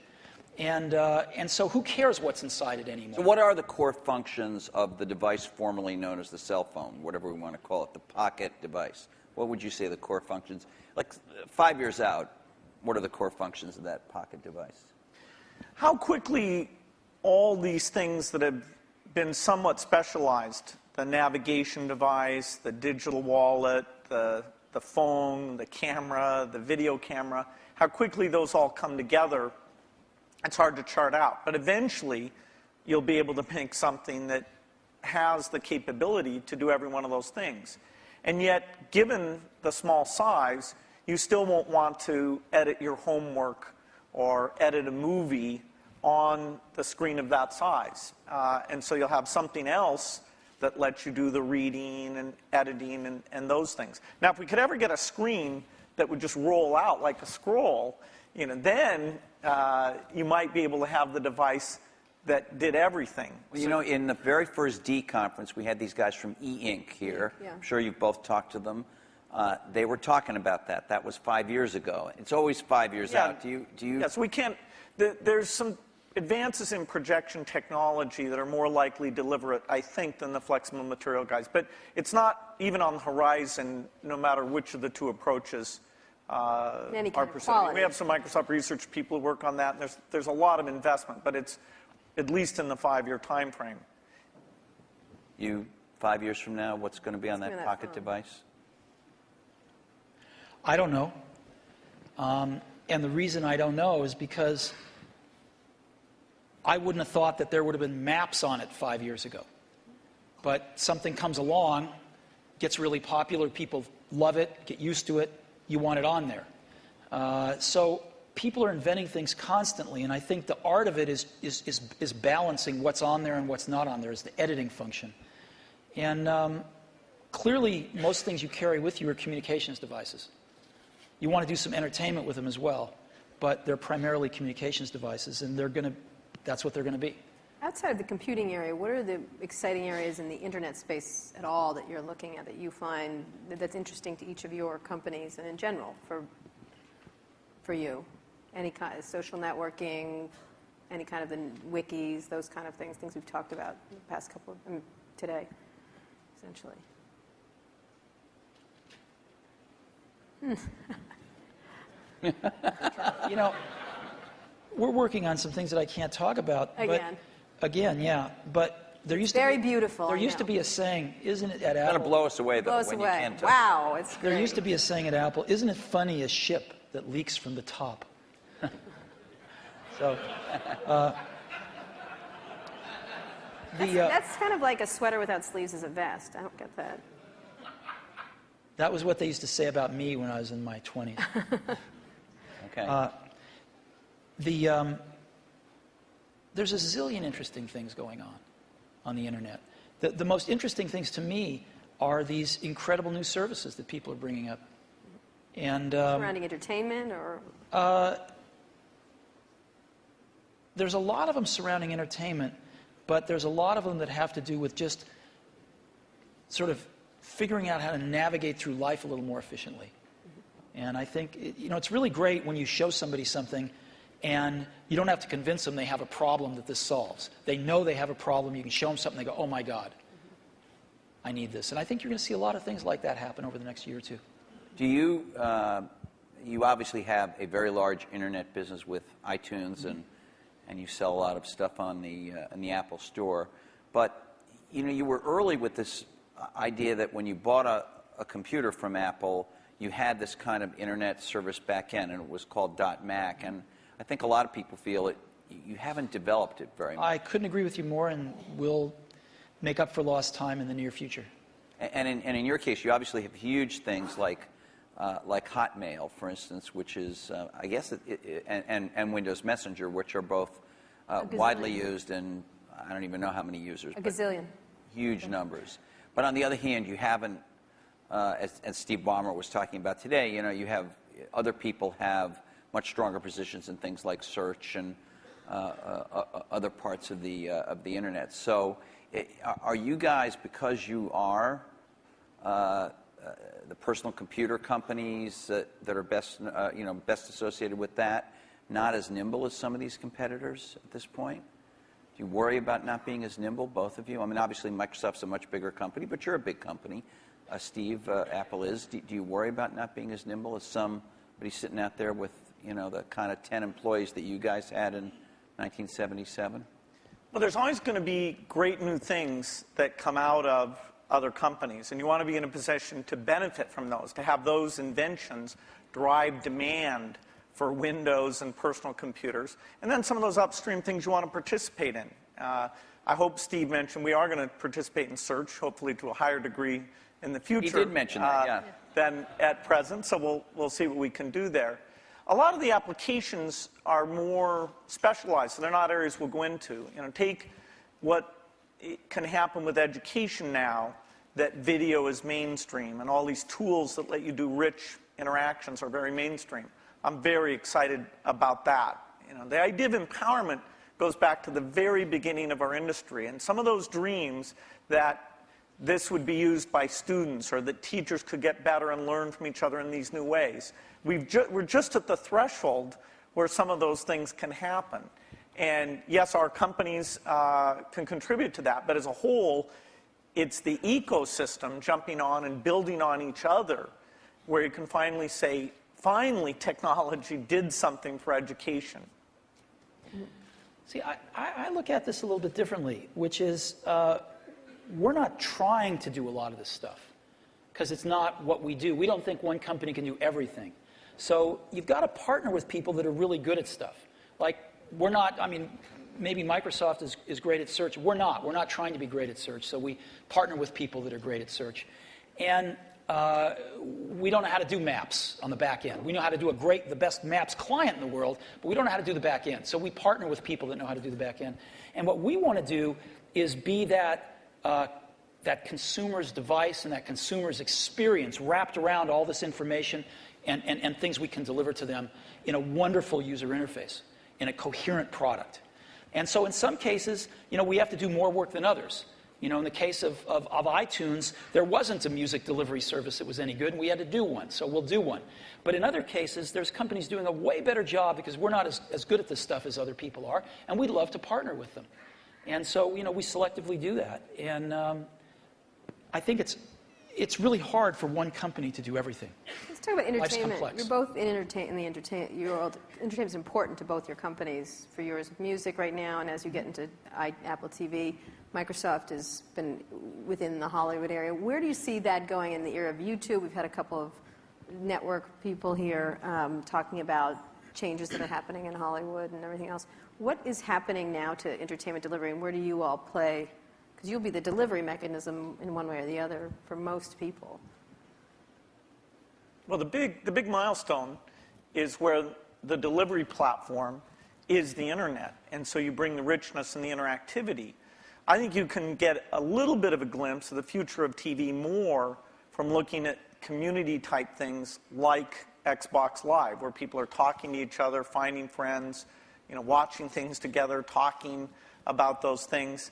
And so who cares what's inside it anymore? So what are the core functions of the device formerly known as the cell phone, whatever we want to call it, the pocket device? What would you say the core functions? Like 5 years out, what are the core functions of that pocket device? How quickly all these things that have been somewhat specialized, the navigation device, the digital wallet, the phone, the camera, the video camera, how quickly those all come together, it's hard to chart out. But eventually, you'll be able to make something that has the capability to do every one of those things. And yet, given the small size, you still won't want to edit your homework or edit a movie on the screen of that size. And so you'll have something else that lets you do the reading and editing and those things. Now, if we could ever get a screen that would just roll out like a scroll, then you might be able to have the device that did everything. Well, in the very first D conference, we had these guys from E-Ink here. Yeah. I'm sure you've both talked to them. They were talking about that. That was 5 years ago. It's always 5 years out. Do you? Yes, we can't. There's some advances in projection technology that are more likely deliberate, I think, than the flexible material guys. But it's not even on the horizon, no matter which of the two approaches are pursuing. We have some Microsoft research people who work on that, and there's a lot of investment, but it's at least in the 5-year time frame. 5 years from now, what's going to be on that pocket device? I don't know. And the reason I don't know is because I wouldn't have thought that there would have been maps on it 5 years ago. But something comes along, gets really popular, people love it, get used to it, you want it on there. So people are inventing things constantly, and I think the art of it is balancing what's on there and what's not on there, is the editing function. And clearly, most things you carry with you are communications devices. You want to do some entertainment with them as well, but they're primarily communications devices, and that's what they're going to be. Outside of the computing area, what are the exciting areas in the internet space at all that you're looking at that you find that's interesting to each of your companies and in general for you? Any kind of social networking, any kind of the wikis, those kind of things we've talked about in the past today, essentially. We're working on some things that I can't talk about. Again, yeah. But there used very beautiful. There used to be a saying, isn't it, at Apple? It's going to blow us away, though, blow us when away. you can't talk. Wow, it's great. There used to be a saying at Apple, isn't it funny, a ship that leaks from the top? So, that's kind of like a sweater without sleeves is a vest. I don't get that. That was what they used to say about me when I was in my 20s. Okay. There's a zillion interesting things going on the internet. The most interesting things to me are these incredible new services that people are bringing up. And Surrounding entertainment, or? There's a lot of them surrounding entertainment, but there's a lot of them that have to do with just sort of figuring out how to navigate through life a little more efficiently. And I think, it's really great when you show somebody something and you don't have to convince them they have a problem that this solves. They know they have a problem. You can show them something, they go, oh my God, I need this. And I think you're going to see a lot of things like that happen over the next year or two. Do you, you obviously have a very large internet business with iTunes, and you sell a lot of stuff on in the Apple Store. But, you were early with this idea that when you bought a computer from Apple, you had this kind of internet service back end, and it was called .Mac. And I think a lot of people feel you haven't developed it very much. I couldn't agree with you more, and we'll make up for lost time in the near future. And in your case, you obviously have huge things like Hotmail, for instance, which is, I guess, and Windows Messenger, which are both widely used, and I don't even know how many users. A gazillion. Huge numbers. But on the other hand, you haven't, as Steve Ballmer was talking about today, you have other people have much stronger positions in things like search and other parts of the internet. So, are you guys, because you are the personal computer companies that are best associated with that, not as nimble as some of these competitors at this point? Do you worry about not being as nimble, both of you? I mean, obviously Microsoft's a much bigger company, but you're a big company. Steve, Apple is. Do you worry about not being as nimble as somebody sitting out there with, the kind of 10 employees that you guys had in 1977? Well, there's always going to be great new things that come out of other companies, and you want to be in a position to benefit from those, to have those inventions drive demand for Windows and personal computers, and then some of those upstream things you want to participate in. I hope Steve mentioned we are going to participate in search, hopefully to a higher degree in the future. He did mention that, yeah. Than at present, so we'll see what we can do there. A lot of the applications are more specialized, so they're not areas we'll go into. Take what can happen with education now, that video is mainstream, and all these tools that let you do rich interactions are very mainstream. I'm very excited about that. The idea of empowerment goes back to the very beginning of our industry, and some of those dreams that this would be used by students, or that teachers could get better and learn from each other in these new ways. We're just at the threshold where some of those things can happen. And yes, our companies can contribute to that, but as a whole, it's the ecosystem jumping on and building on each other where you can finally say, finally technology did something for education. See, I look at this a little bit differently, which is we're not trying to do a lot of this stuff because it's not what we do. We don't think one company can do everything. So you've got to partner with people that are really good at stuff. Like, we're not, maybe Microsoft is great at search. We're not. We're not trying to be great at search. So we partner with people that are great at search. And we don't know how to do maps on the back end. We know how to do the best maps client in the world, but we don't know how to do the back end. So we partner with people that know how to do the back end. And what we want to do is be that consumer's device and that consumer's experience wrapped around all this information and things we can deliver to them in a wonderful user interface, in a coherent product. And so in some cases, we have to do more work than others. In the case of iTunes, there wasn't a music delivery service that was any good, and we had to do one, so we'll do one. But in other cases, there's companies doing a way better job because we're not as good at this stuff as other people are, and we'd love to partner with them. And so, we selectively do that. And I think it's really hard for one company to do everything. Let's talk about entertainment. Life's complex. You're both in the entertainment world. Entertainment is important to both your companies. For yours, music right now, and as you get into Apple TV, Microsoft has been within the Hollywood area. Where do you see that going in the era of YouTube? We've had a couple of network people here talking about changes that are happening in Hollywood and everything else. What is happening now to entertainment delivery, and where do you all play? Because you'll be the delivery mechanism in one way or the other for most people. Well, the big milestone is where the delivery platform is the internet, and so you bring the richness and the interactivity. I think you can get a little bit of a glimpse of the future of TV more from looking at community type things like Xbox Live, where people are talking to each other, finding friends, watching things together, talking about those things.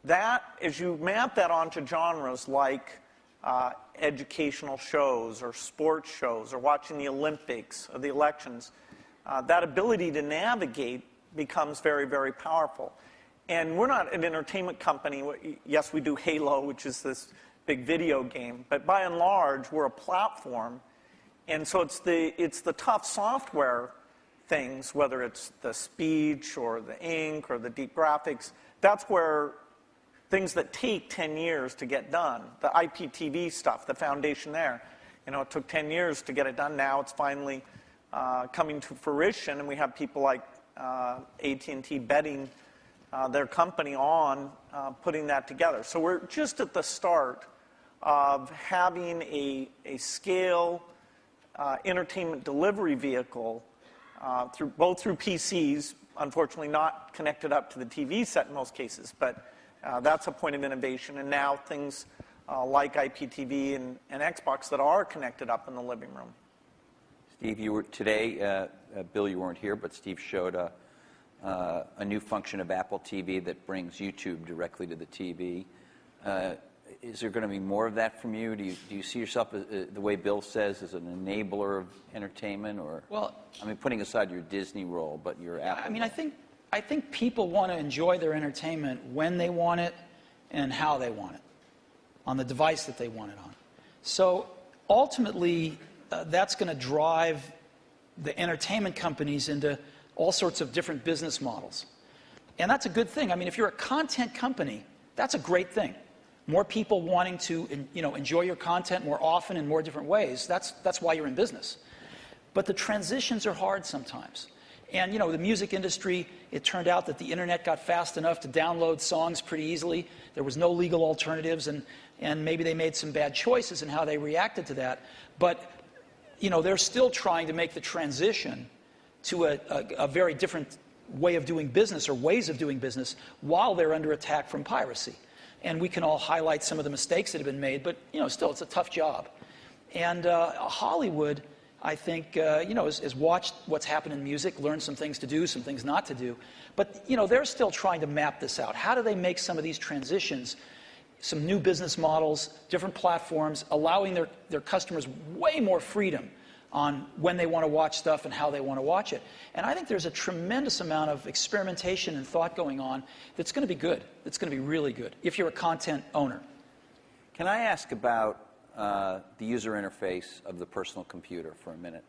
That, as you map that onto genres like educational shows or sports shows or watching the Olympics or the elections, that ability to navigate becomes very, very powerful. And we're not an entertainment company. Yes, we do Halo, which is this big video game, but by and large, we're a platform. And so it's the tough software things, whether it's the speech or the ink or the deep graphics, that's where things that take 10 years to get done, the IPTV stuff, the foundation there, it took 10 years to get it done. Now it's finally coming to fruition, and we have people like AT&T betting their company on putting that together. So we're just at the start of having a scale entertainment delivery vehicle both through PCs, unfortunately not connected up to the TV set in most cases, but that's a point of innovation. And now things like IPTV and Xbox that are connected up in the living room. Steve, you were today, Bill, you weren't here, but Steve showed a new function of Apple TV that brings YouTube directly to the TV. Is there going to be more of that from you? Do you see yourself, the way Bill says, as an enabler of entertainment? Or, well, I mean, putting aside your Disney role, but your Apple role. I think people want to enjoy their entertainment when they want it and how they want it, on the device that they want it on. So ultimately, that's going to drive the entertainment companies into all sorts of different business models. And that's a good thing. I mean, if you're a content company, that's a great thing. More people wanting to enjoy your content more often in more different ways, that's why you're in business. But the transitions are hard sometimes. And the music industry, it turned out that the internet got fast enough to download songs pretty easily. There was no legal alternatives, and maybe they made some bad choices in how they reacted to that. But they're still trying to make the transition to a very different way of doing business, or ways of doing business, while they're under attack from piracy. And we can all highlight some of the mistakes that have been made, but still, it's a tough job. And Hollywood, I think, has watched what's happened in music, learned some things to do, some things not to do. But they're still trying to map this out. How do they make some of these transitions, some new business models, different platforms, allowing their customers way more freedom on when they want to watch stuff and how they want to watch it. And I think there's a tremendous amount of experimentation and thought going on that's going to be good. That's going to be really good if you're a content owner. Can I ask about the user interface of the personal computer for a minute?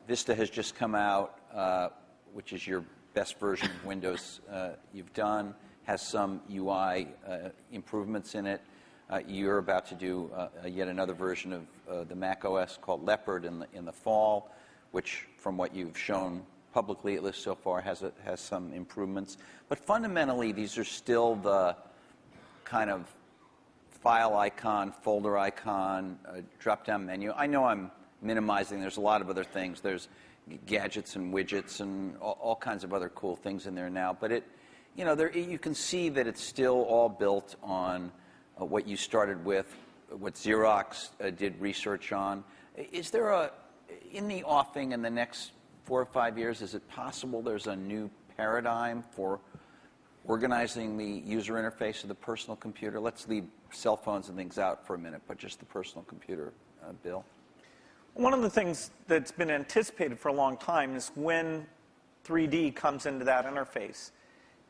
Vista has just come out, which is your best version of Windows you've done, has some UI improvements in it. You're about to do yet another version of the Mac OS called Leopard in the fall, which, from what you've shown publicly, at least so far, has some improvements. But fundamentally, these are still the kind of file icon, folder icon, drop-down menu. I know I'm minimizing. There's a lot of other things. There's gadgets and widgets and all kinds of other cool things in there now. But you can see that it's still all built on what you started with, what Xerox did research on. Is there in the offing in the next 4 or 5 years, is it possible there's a new paradigm for organizing the user interface of the personal computer? Let's leave cell phones and things out for a minute, but just the personal computer, Bill. One of the things that's been anticipated for a long time is when 3D comes into that interface.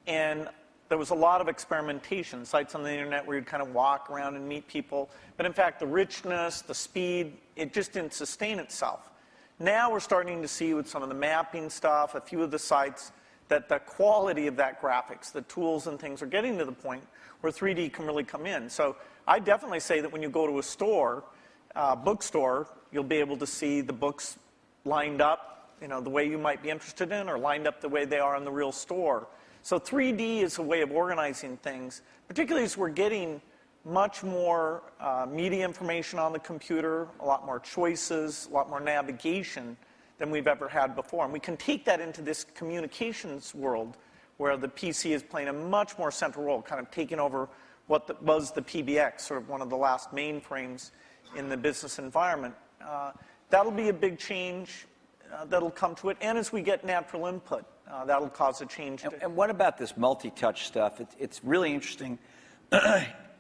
And there was a lot of experimentation, sites on the internet where you'd kind of walk around and meet people. But in fact, the richness, the speed, it just didn't sustain itself. Now we're starting to see with some of the mapping stuff, a few of the sites, that the quality of that graphics, the tools and things are getting to the point where 3D can really come in. So I definitely say that when you go to a store, bookstore, you'll be able to see the books lined up, the way you might be interested in, or lined up the way they are in the real store. So 3D is a way of organizing things, particularly as we're getting much more media information on the computer, a lot more choices, a lot more navigation than we've ever had before. And we can take that into this communications world where the PC is playing a much more central role, kind of taking over was the PBX, sort of one of the last mainframes in the business environment. That'll be a big change that'll come to it. And as we get natural input, that'll cause a change. And what about this multi-touch stuff? It's really interesting.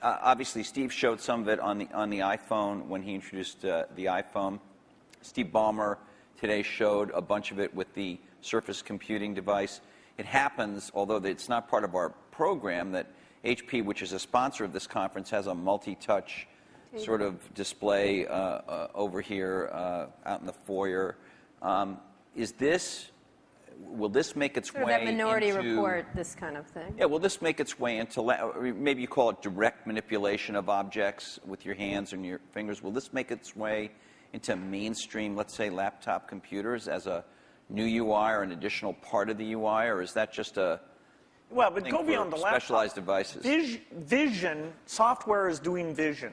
Obviously, Steve showed some of it on the iPhone when he introduced the iPhone. Steve Ballmer today showed a bunch of it with the Surface computing device. It happens, although it's not part of our program, that HP, which is a sponsor of this conference, has a multi-touch sort of display over here out in the foyer. Will this make its way into... That Minority Report, this kind of thing. Yeah, will this make its way into, maybe you call it direct manipulation of objects with your hands and your fingers. Will this make its way into mainstream, let's say, laptop computers as a new UI or an additional part of the UI, or is that just a... Well, but go beyond the laptop. Specialized devices. Vision, software is doing vision.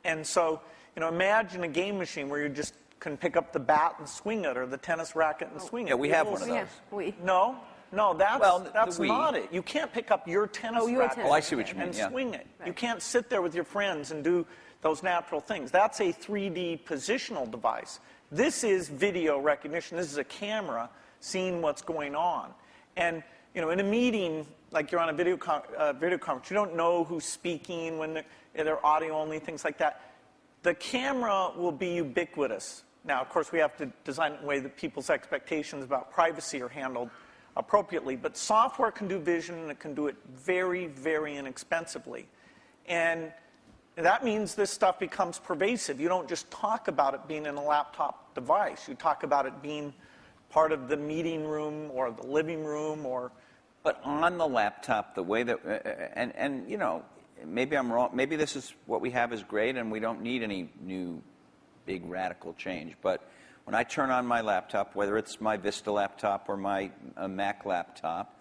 And so, imagine a game machine where you just can pick up the bat and swing it, or the tennis racket and swing it. Yeah, we have one of those. Yeah, No, that's the Wii. not it. You can't pick up your tennis racket I see what you mean, and yeah. swing it. Right. You can't sit there with your friends and do those natural things. That's a 3D positional device. This is video recognition. This is a camera seeing what's going on. And in a meeting, like you're on a video conference, you don't know who's speaking when they're audio only, things like that. The camera will be ubiquitous. Now, of course, we have to design it in a way that people's expectations about privacy are handled appropriately. But software can do vision, and it can do it very, very inexpensively. And that means this stuff becomes pervasive. You don't just talk about it being in a laptop device. You talk about it being part of the meeting room or the living room or... But on the laptop, the way that, and maybe I'm wrong, maybe this is what we have is great and we don't need any new big radical change. But when I turn on my laptop, whether it's my Vista laptop or my Mac laptop,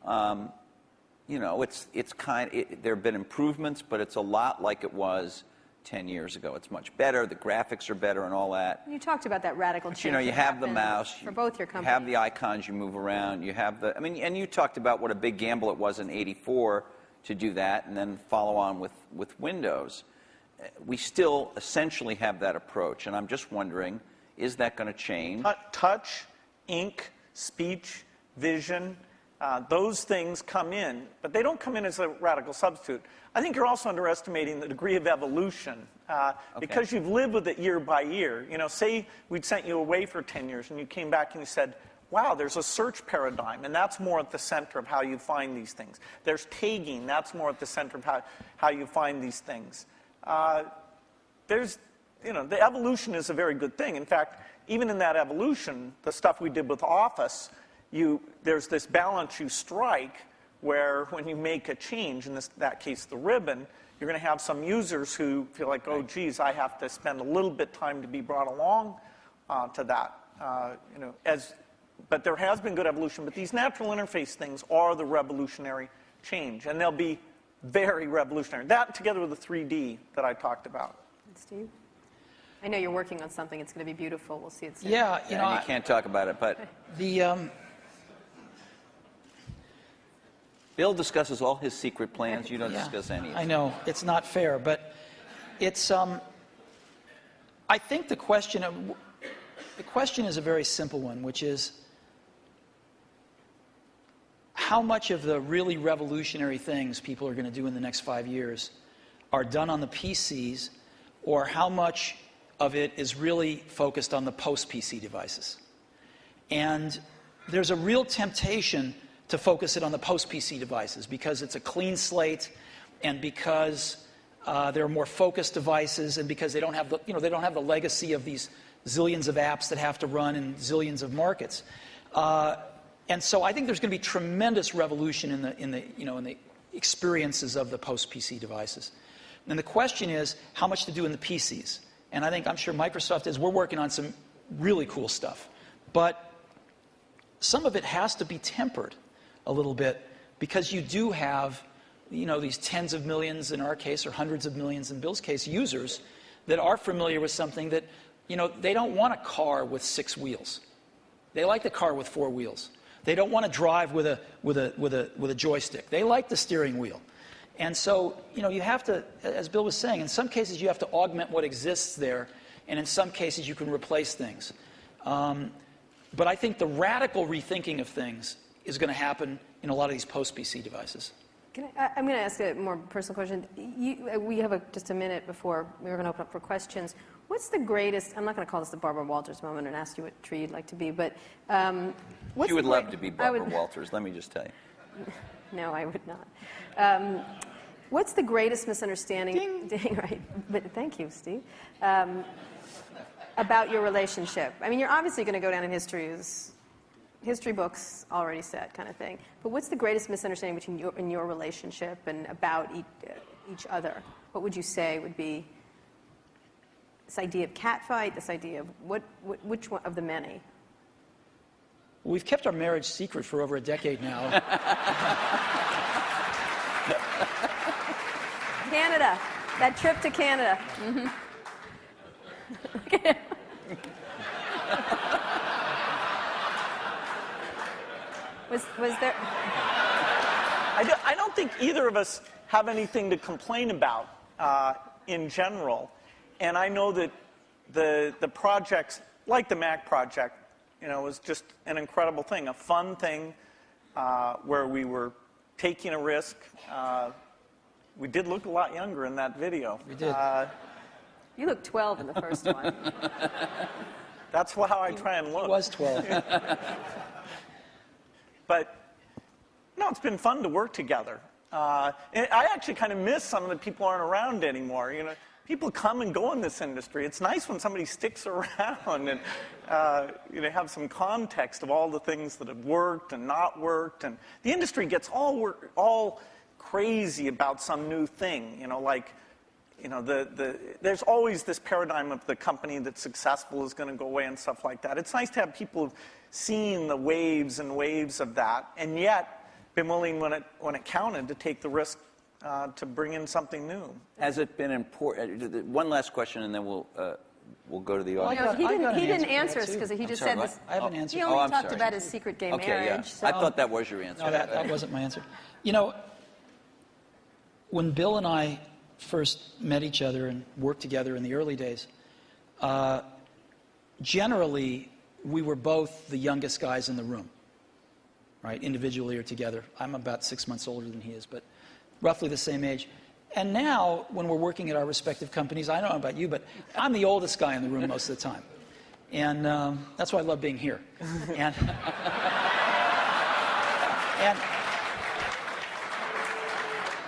it's there have been improvements, but it's a lot like it was 10 years ago. It's much better. The graphics are better and all that. You talked about that radical change. You have the mouse. For both your companies. You have the icons you move around. You have and you talked about what a big gamble it was in '84 to do that and then follow on with Windows. We still essentially have that approach, and I'm just wondering, is that going to change? Touch, ink, speech, vision, those things come in, but they don't come in as a radical substitute. I think you're also underestimating the degree of evolution because you've lived with it year by year. Say we'd sent you away for 10 years and you came back and you said, wow, there's a search paradigm, and that's more at the center of how you find these things. There's tagging, that's more at the center of how you find these things. The evolution is a very good thing. In fact, even in that evolution, the stuff we did with Office, there's this balance you strike where when you make a change, in that case the ribbon, you're going to have some users who feel like, oh, geez, I have to spend a little bit time to be brought along to that. But there has been good evolution. But these natural interface things are the revolutionary change, and they'll be very revolutionary. That together with the 3D that I talked about. Steve? I know you're working on something. It's going to be beautiful. We'll see it soon. Yeah, you can't talk about it, but Bill discusses all his secret plans. You don't discuss any of them. I know. It's not fair, but it's... I think the question is a very simple one, which is how much of the really revolutionary things people are going to do in the next 5 years are done on the PCs, or how much of it is really focused on the post-PC devices. And there's a real temptation to focus it on the post-PC devices because it's a clean slate, and because there are more focused devices, and because they don't have the legacy of these zillions of apps that have to run in zillions of markets. And so I think there's going to be tremendous revolution in the experiences of the post-PC devices. And the question is how much to do in the PCs. And I'm sure Microsoft is. We're working on some really cool stuff. But some of it has to be tempered a little bit because you do have, these tens of millions in our case, or hundreds of millions in Bill's case, users that are familiar with something that, they don't want a car with 6 wheels. They like the car with 4 wheels. They don't want to drive with a joystick. They like the steering wheel. And so, you have to, as Bill was saying, in some cases you have to augment what exists there, and in some cases you can replace things. But I think the radical rethinking of things is going to happen in a lot of these post-PC devices. I'm going to ask a more personal question. We have just a minute before we're going to open up for questions. What's the greatest, I'm not going to call this the Barbara Walters moment and ask you what tree you'd like to be, but what's You would love to be Barbara Walters, let me just tell you. No, I would not. What's the greatest misunderstanding? Ding, right. But thank you, Steve. About your relationship. I mean, you're obviously going to go down in history as history books already said kind of thing. But what's the greatest misunderstanding between you and your relationship and about each other? What would you say would be this idea of catfight, this idea of which one of the many? We've kept our marriage secret for over a decade now. Canada. That trip to Canada. Mm-hmm. Was there? I don't think either of us have anything to complain about in general. And I know that the projects, like the Mac project, was just an incredible thing, a fun thing where we were taking a risk. We did look a lot younger in that video. We did. You looked 12 in the first one. That's how I try and look. He was 12. But, it's been fun to work together. And I actually kind of miss some of the people aren't around anymore. People come and go in this industry. It's nice when somebody sticks around and have some context of all the things that have worked and not worked. And the industry gets all crazy about some new thing. There's always this paradigm of the company that's successful is going to go away and stuff like that. It's nice to have people seeing the waves and waves of that, and yet been willing when it counted to take the risk to bring in something new. Has it been important? One last question, and then we'll go to the audience. He didn't answer us because he just said this. I have an answer. He only talked about his secret gay marriage. Yeah. So. I thought that was your answer. No, that wasn't my answer. When Bill and I first met each other and worked together in the early days, generally we were both the youngest guys in the room, right, individually or together. I'm about 6 months older than he is, but roughly the same age. And now, when we're working at our respective companies, I don't know about you, but I'm the oldest guy in the room most of the time. And that's why I love being here. And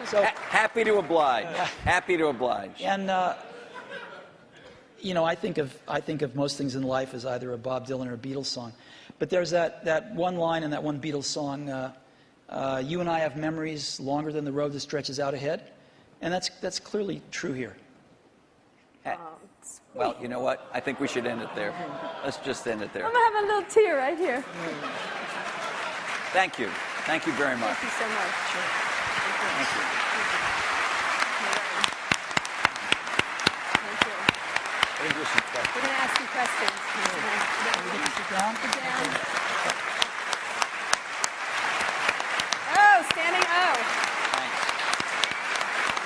so, happy to oblige. Happy to oblige. And I think of most things in life as either a Bob Dylan or a Beatles song. But there's that one line in that one Beatles song, you and I have memories longer than the road that stretches out ahead. And that's clearly true here. Well, you know what? I think we should end it there. Let's just end it there. I'm having a little tear right here. Thank you. Thank you very much. Thank you so much. Sure. Thank you. We're going to ask some questions. Sit down. Oh, standing O. Thanks.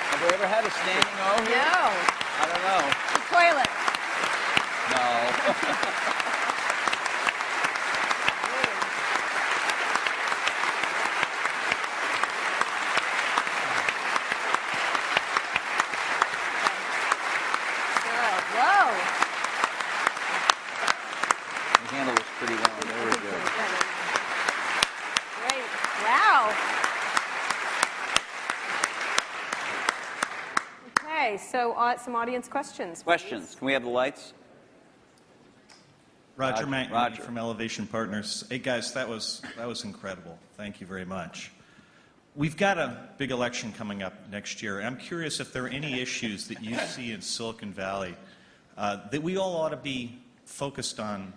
Have we ever had a standing O here? No. I don't know. The toilet. No. Whoa. The handle was pretty well. Very good. Great. Wow. Okay, so some audience questions. Questions? Can we have the lights? Roger Roger. McNamee from Elevation Partners. Hey guys, that was incredible. Thank you very much. We've got a big election coming up next year. I'm curious if there are any issues that you see in Silicon Valley that we all ought to be focused on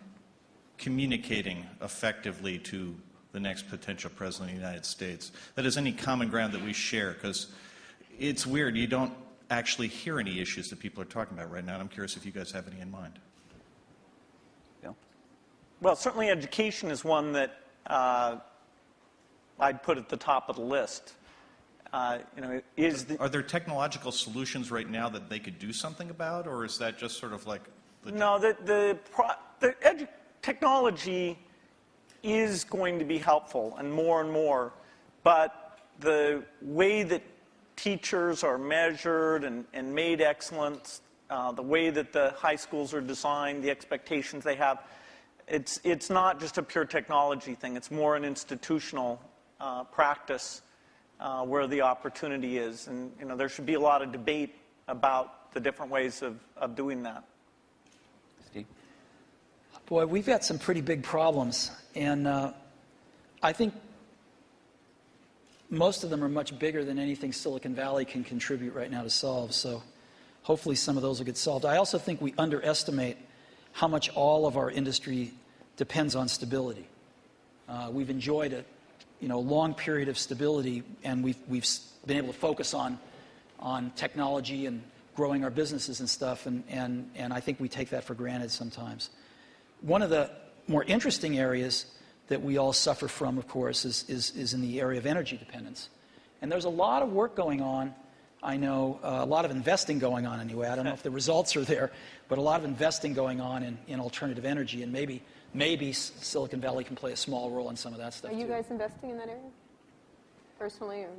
communicating effectively to the next potential president of the United States. That is, any common ground that we share, because it's weird. You don't actually hear any issues that people are talking about right now, and I'm curious if you guys have any in mind. Bill? Well, certainly education is one that I'd put at the top of the list. Are there technological solutions right now that they could do something about, or is that just sort of like No, technology is going to be helpful and more, but the way that teachers are measured and made excellent, the way that the high schools are designed, the expectations they have, it's not just a pure technology thing. It's more an institutional practice where the opportunity is. And there should be a lot of debate about the different ways of doing that. Steve? Boy, we've got some pretty big problems, and I think most of them are much bigger than anything Silicon Valley can contribute right now to solve, so hopefully some of those will get solved. I also think we underestimate how much all of our industry depends on stability. We've enjoyed a long period of stability, and we've been able to focus on technology and growing our businesses and stuff, and I think we take that for granted sometimes. One of the more interesting areas that we all suffer from, of course, is in the area of energy dependence. And there's a lot of work going on, I know, a lot of investing going on anyway. I don't know if the results are there, but a lot of investing going on in alternative energy, and maybe Silicon Valley can play a small role in some of that stuff, Are you too. guys investing in that area? Personally, or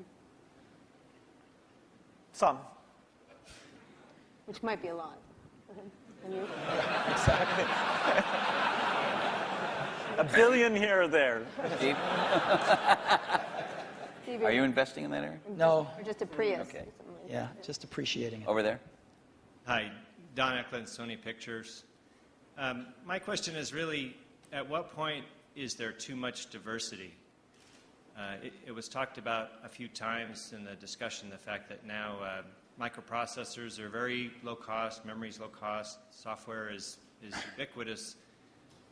Some. which might be a lot. And you? Exactly. $1 billion here or there. Steve? Steve, Are you investing in that area? No. Or just a Prius? Okay. Or something like Yeah, that? just appreciating it. Over there? Hi, Don Eklund, Sony Pictures. My question is really, at what point is there too much diversity? It was talked about a few times in the discussion, the fact that now microprocessors are very low cost, memory's low cost, software is ubiquitous.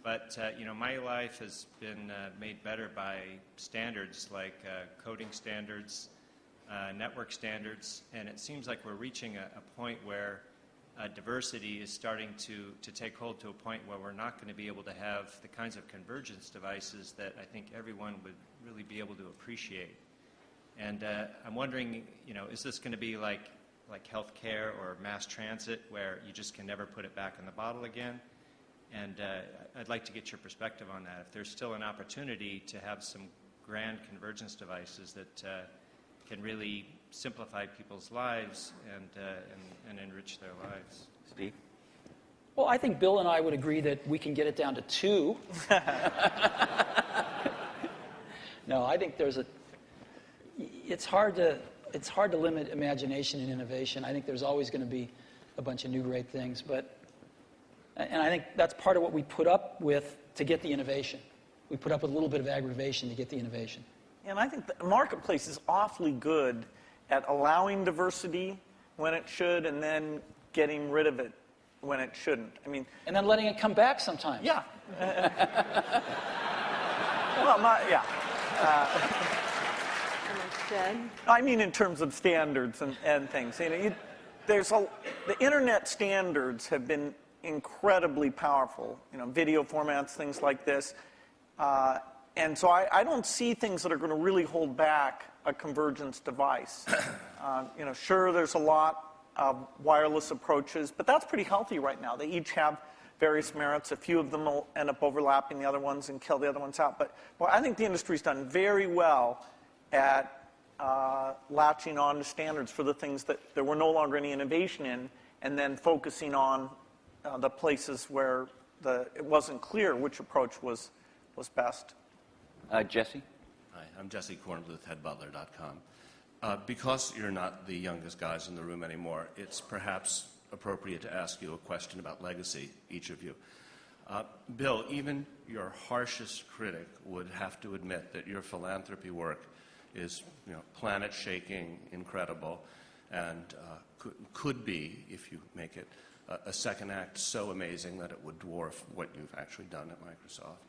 But my life has been made better by standards like coding standards, network standards, and it seems like we're reaching a point where diversity is starting to take hold to a point where we're not going to be able to have the kinds of convergence devices that I think everyone would really be able to appreciate. And I'm wondering, is this going to be like healthcare or mass transit, where you just can never put it back in the bottle again? And I'd like to get your perspective on that. If there's still an opportunity to have some grand convergence devices that can really simplify people's lives and enrich their lives. Steve? Well, I think Bill and I would agree that we can get it down to 2. No, I think it's hard to limit imagination and innovation. I think there's always going to be a bunch of new great things, and I think that's part of what we put up with to get the innovation. We put up with a little bit of aggravation to get the innovation. And I think the marketplace is awfully good at allowing diversity when it should and then getting rid of it when it shouldn't. And then letting it come back sometimes. Yeah. Well, yeah. I mean in terms of standards and things. The internet standards have been incredibly powerful. Video formats, things like this. And so I don't see things that are going to really hold back a convergence device. Sure, there's a lot of wireless approaches, but that's pretty healthy right now. They each have various merits. A few of them will end up overlapping the other ones and kill the other ones out. But I think the industry's done very well at latching on to standards for the things that there were no longer any innovation in, and then focusing on the places where it wasn't clear which approach was best. Jesse? Hi, I'm Jesse Kornbluth, headbutler.com. Because you're not the youngest guys in the room anymore, it's perhaps appropriate to ask you a question about legacy, each of you. Bill, even your harshest critic would have to admit that your philanthropy work is planet-shaking, incredible, and could be, if you make it, a second act so amazing that it would dwarf what you've actually done at Microsoft.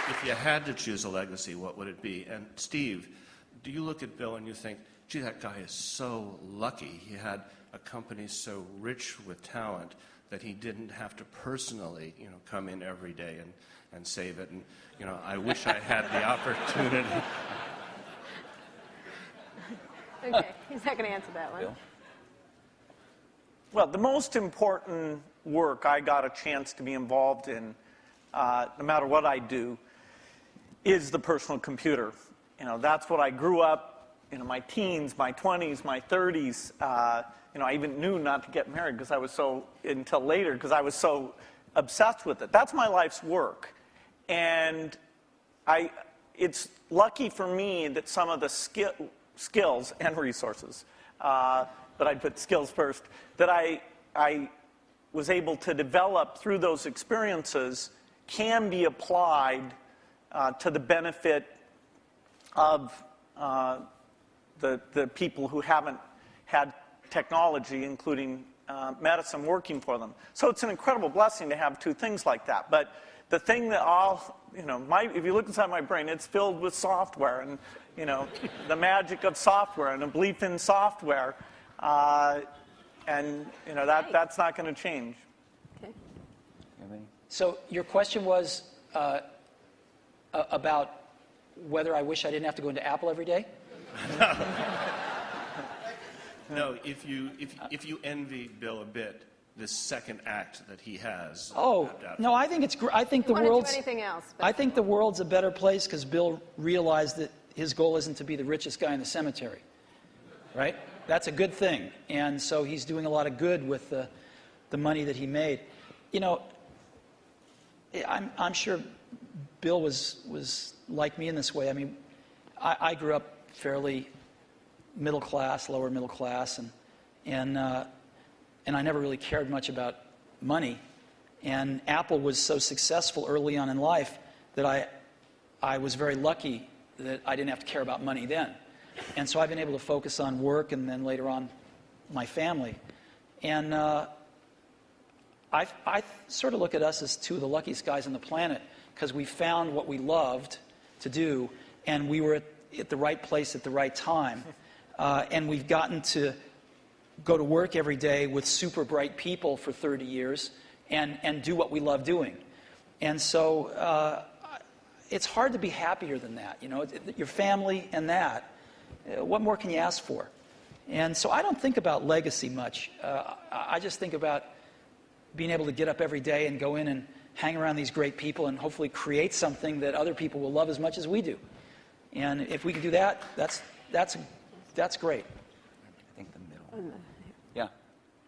If you had to choose a legacy, what would it be? And Steve, do you look at Bill and you think, gee, that guy is so lucky. He had a company so rich with talent that he didn't have to personally, come in every day and save it. And, I wish I had the opportunity. Okay, he's not going to answer that one. Bill? Well, the most important work I got a chance to be involved in, no matter what I do, is the personal computer. That's what I grew up, my teens, my 20s, my 30s. I even knew not to get married until later because I was so obsessed with it. That's my life's work. And it's lucky for me that some of the skills and resources, but I'd put skills first, that I was able to develop through those experiences can be applied to the benefit of the people who haven't had technology, including medicine, working for them. So it's an incredible blessing to have two things like that. But the thing that if you look inside my brain, it's filled with software and, the magic of software and a belief in software. And, that's not going to change. Okay. So your question was about whether I wish I didn't have to go into Apple every day? No, if you envy Bill a bit, this second act that he has. Oh, no, I think it's I think the I don't world's do anything else. But I think the world's a better place because Bill realized that his goal isn't to be the richest guy in the cemetery. Right? That's a good thing. And so he's doing a lot of good with the money that he made. I'm sure Bill was like me in this way. I mean, I grew up fairly middle class, lower middle class, and I never really cared much about money. And Apple was so successful early on in life that I was very lucky that I didn't have to care about money then. And so I've been able to focus on work and then later on my family. And I sort of look at us as two of the luckiest guys on the planet because we found what we loved to do and we were at the right place at the right time. And we've gotten to go to work every day with super bright people for 30 years and do what we love doing. And so it's hard to be happier than that. Your family and that. What more can you ask for? And so I don't think about legacy much. I just think about being able to get up every day and go in and hang around these great people and hopefully create something that other people will love as much as we do. And if we can do that, that's great. I think the middle. Yeah.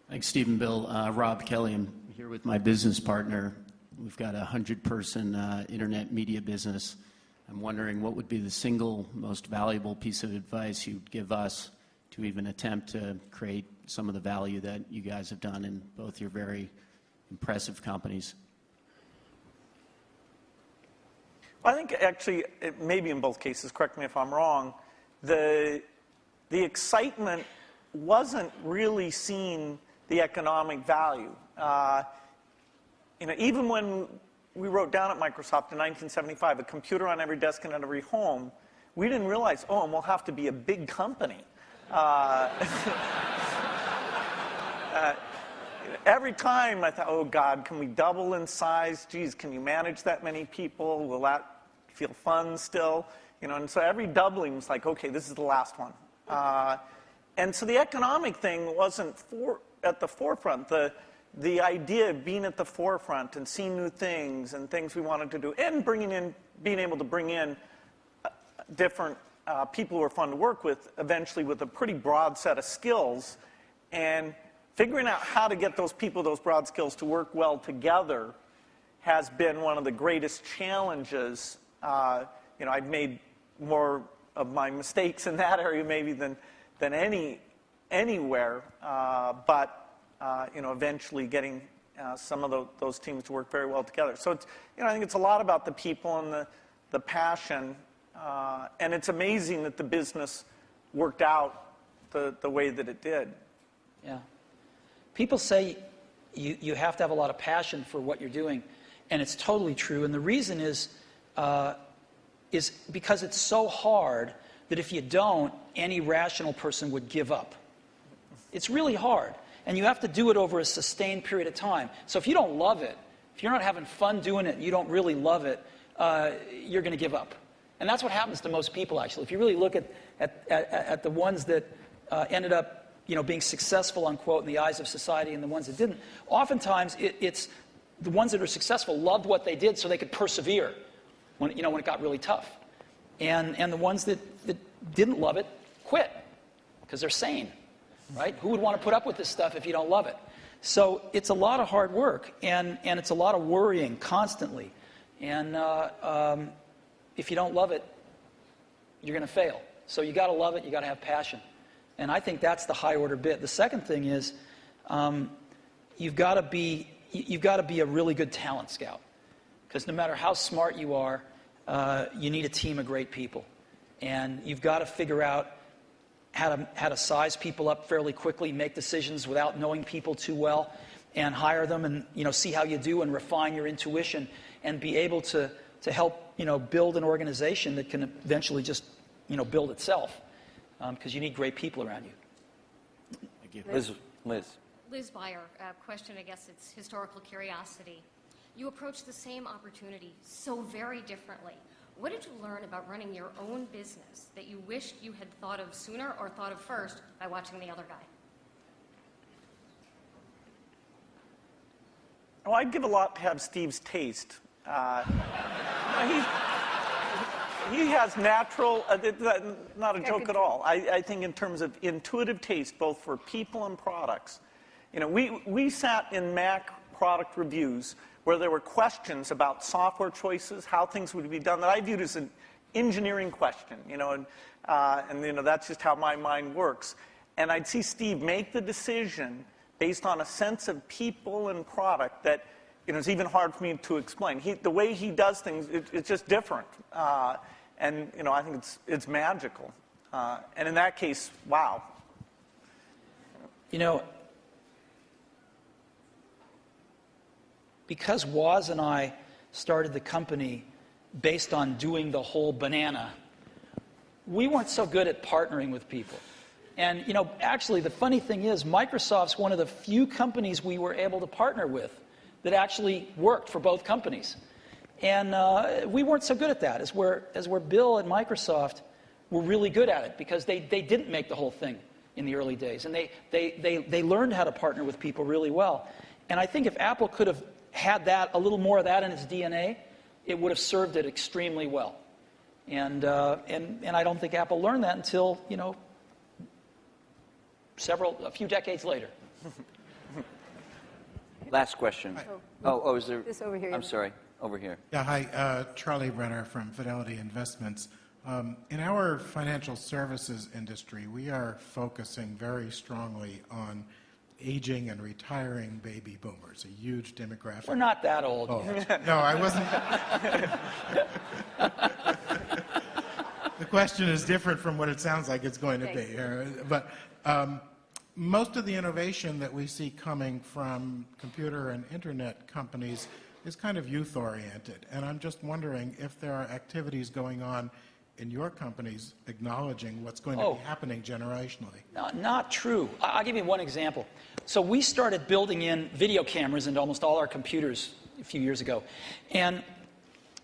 Thanks, Steve and Bill. Rob Kelly. I'm here with my business partner. We've got a 100-person internet media business. I'm wondering what would be the single most valuable piece of advice you'd give us to even attempt to create some of the value that you guys have done in both your very impressive companies. I think actually, maybe in both cases, correct me if I'm wrong, the excitement wasn't really seeing the economic value. Even when we wrote down at Microsoft in 1975, a computer on every desk and in every home, we didn't realize, and we'll have to be a big company. Every time I thought, oh God, can we double in size? Geez, can you manage that many people? Will that feel fun still? And so every doubling was like, okay, this is the last one. And so the economic thing wasn't at the forefront. The idea of being at the forefront and seeing new things and things we wanted to do and being able to bring in different people who are fun to work with, eventually with a pretty broad set of skills, and figuring out how to get those people, those broad skills to work well together has been one of the greatest challenges. I've made more of my mistakes in that area maybe than anywhere, but eventually getting some of those teams to work very well together. So it's, I think it's a lot about the people and the passion, and it's amazing that the business worked out the way that it did. Yeah. People say you have to have a lot of passion for what you're doing, and it's totally true. And the reason is because it's so hard that if you don't, any rational person would give up. It's really hard, and you have to do it over a sustained period of time. So if you don't love it, if you're not having fun doing it and you don't really love it, you're going to give up. And that's what happens to most people, actually. If you really look at the ones that ended up being successful, unquote, in the eyes of society and the ones that didn't, oftentimes it's the ones that are successful loved what they did so they could persevere when it got really tough. And the ones that didn't love it quit because they're sane, right? Who would want to put up with this stuff if you don't love it? So it's a lot of hard work, and it's a lot of worrying constantly. And if you don't love it, you're going to fail. So you got to love it. You got to have passion. And I think that's the high order bit. The second thing is you've got to be a really good talent scout, because no matter how smart you are, you need a team of great people, and you've got to figure out how to size people up fairly quickly, make decisions without knowing people too well, and hire them, and see how you do, and refine your intuition, and be able to help build an organization that can eventually just build itself, because you need great people around you. Thank you. Liz Beyer, question, I guess it's historical curiosity. You approached the same opportunity so very differently. What did you learn about running your own business that you wished you had thought of sooner or thought of first by watching the other guy? Well, I'd give a lot to have Steve's taste. He has natural, not a joke at all. I think in terms of intuitive taste, both for people and products. We sat in Mac product reviews where there were questions about software choices, how things would be done, that I viewed as an engineering question, and that's just how my mind works. And I'd see Steve make the decision based on a sense of people and product that, it's even hard for me to explain. The way he does things, it's just different. And I think it's magical. And in that case, wow. Because Woz and I started the company based on doing the whole banana, we weren't so good at partnering with people. And, actually, the funny thing is, Microsoft's one of the few companies we were able to partner with that actually worked for both companies. And we weren't so good at that, as where Bill and Microsoft were really good at it, because they didn't make the whole thing in the early days. And they learned how to partner with people really well. And I think if Apple could have had a little more of that in its DNA, it would have served it extremely well. And I don't think Apple learned that until, a few decades later. Last question. Is there? This over here. I'm sorry. Over here. Yeah, hi. Charlie Brenner from Fidelity Investments. In our financial services industry, we are focusing very strongly on aging and retiring baby boomers, a huge demographic. We're not that old yet. No, I wasn't. The question is different from what it sounds like it's going to be. But most of the innovation that we see coming from computer and internet companies is kind of youth-oriented. And I'm just wondering if there are activities going on in your companies acknowledging what's going to be happening generationally. Not true. I'll give you one example. So we started building in video cameras into almost all our computers a few years ago. And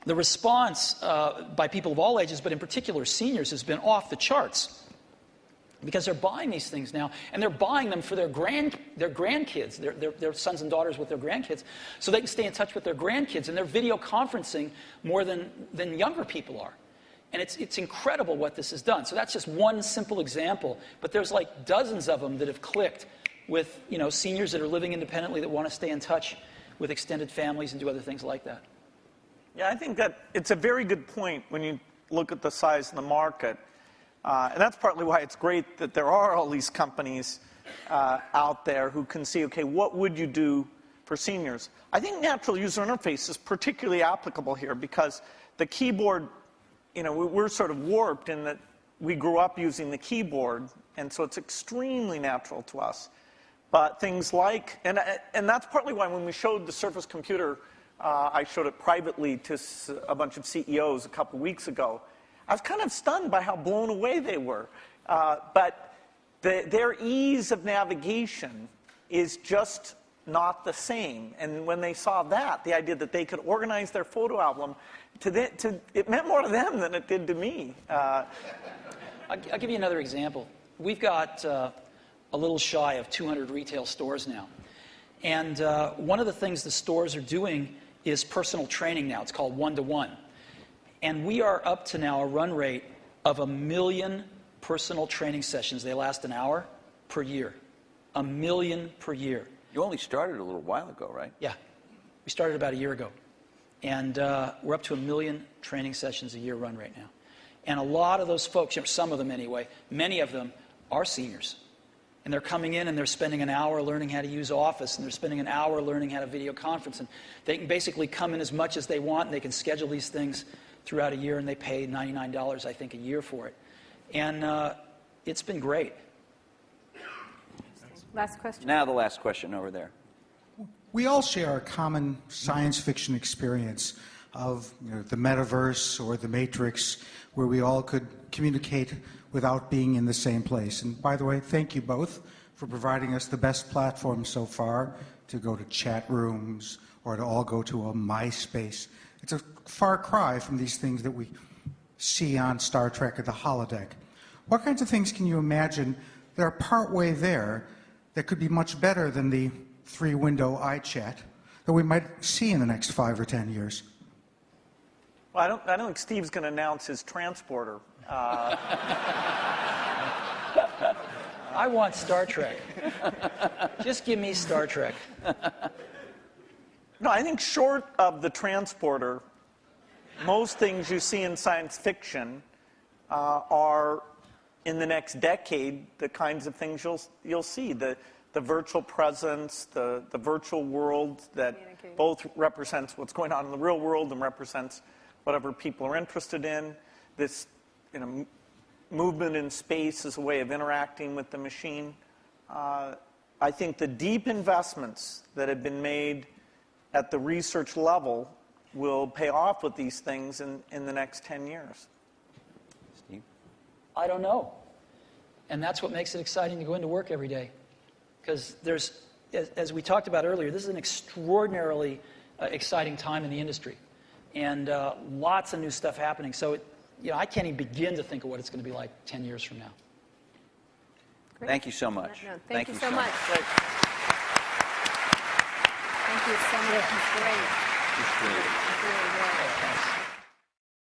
the response by people of all ages, but in particular seniors, has been off the charts. Because they're buying these things now, and they're buying them for their grandkids, their sons and daughters with their grandkids, so they can stay in touch with their grandkids, and they're video conferencing more than younger people are. And it's incredible what this has done. So that's just one simple example, but there's like dozens of them that have clicked with seniors that are living independently that want to stay in touch with extended families and do other things like that. Yeah, I think that it's a very good point when you look at the size of the market. And that's partly why it's great that there are all these companies out there who can see, okay, what would you do for seniors? I think natural user interface is particularly applicable here because the keyboard, we're sort of warped in that we grew up using the keyboard, and so it's extremely natural to us. But things like, and that's partly why when we showed the Surface computer, I showed it privately to a bunch of CEOs a couple weeks ago. I was kind of stunned by how blown away they were. But their ease of navigation is just not the same. And when they saw that, the idea that they could organize their photo album, it meant more to them than it did to me. I'll give you another example. We've got a little shy of 200 retail stores now. And one of the things the stores are doing is personal training now. It's called one-to-one. And we are up to now a run rate of 1 million personal training sessions. They last an hour per year. 1 million per year. You only started a little while ago, right? Yeah. We started about a year ago. And we're up to 1 million training sessions a year run right now. And a lot of those folks, some of them anyway, many of them are seniors. And they're coming in and they're spending an hour learning how to use Office, and they're spending an hour learning how to video conference. And they can basically come in as much as they want, and they can schedule these things throughout a year, and they pay $99, I think, a year for it. And it's been great. Last question. Now the last question over there. We all share a common science fiction experience of the metaverse or the Matrix, where we all could communicate without being in the same place. And by the way, thank you both for providing us the best platform so far to go to chat rooms or to all go to a MySpace. It's a far cry from these things that we see on Star Trek or the holodeck. What kinds of things can you imagine that are partway there that could be much better than the 3-window iChat that we might see in the next 5 or 10 years? Well, I don't think Steve's going to announce his transporter. I want Star Trek. Just give me Star Trek. No, I think short of the transporter, most things you see in science fiction are, in the next decade, the kinds of things you'll see. The virtual presence, the virtual world that both represents what's going on in the real world and represents whatever people are interested in. This movement in space as a way of interacting with the machine. I think the deep investments that have been made at the research level will pay off with these things in the next 10 years. Steve? I don't know. And that's what makes it exciting to go into work every day. Because there's, as we talked about earlier, this is an extraordinarily exciting time in the industry. And lots of new stuff happening. So, I can't even begin to think of what it's going to be like 10 years from now. Great. Thank you so much. No, thank you so much. Thank you so much. It's great. It's great. It's really good.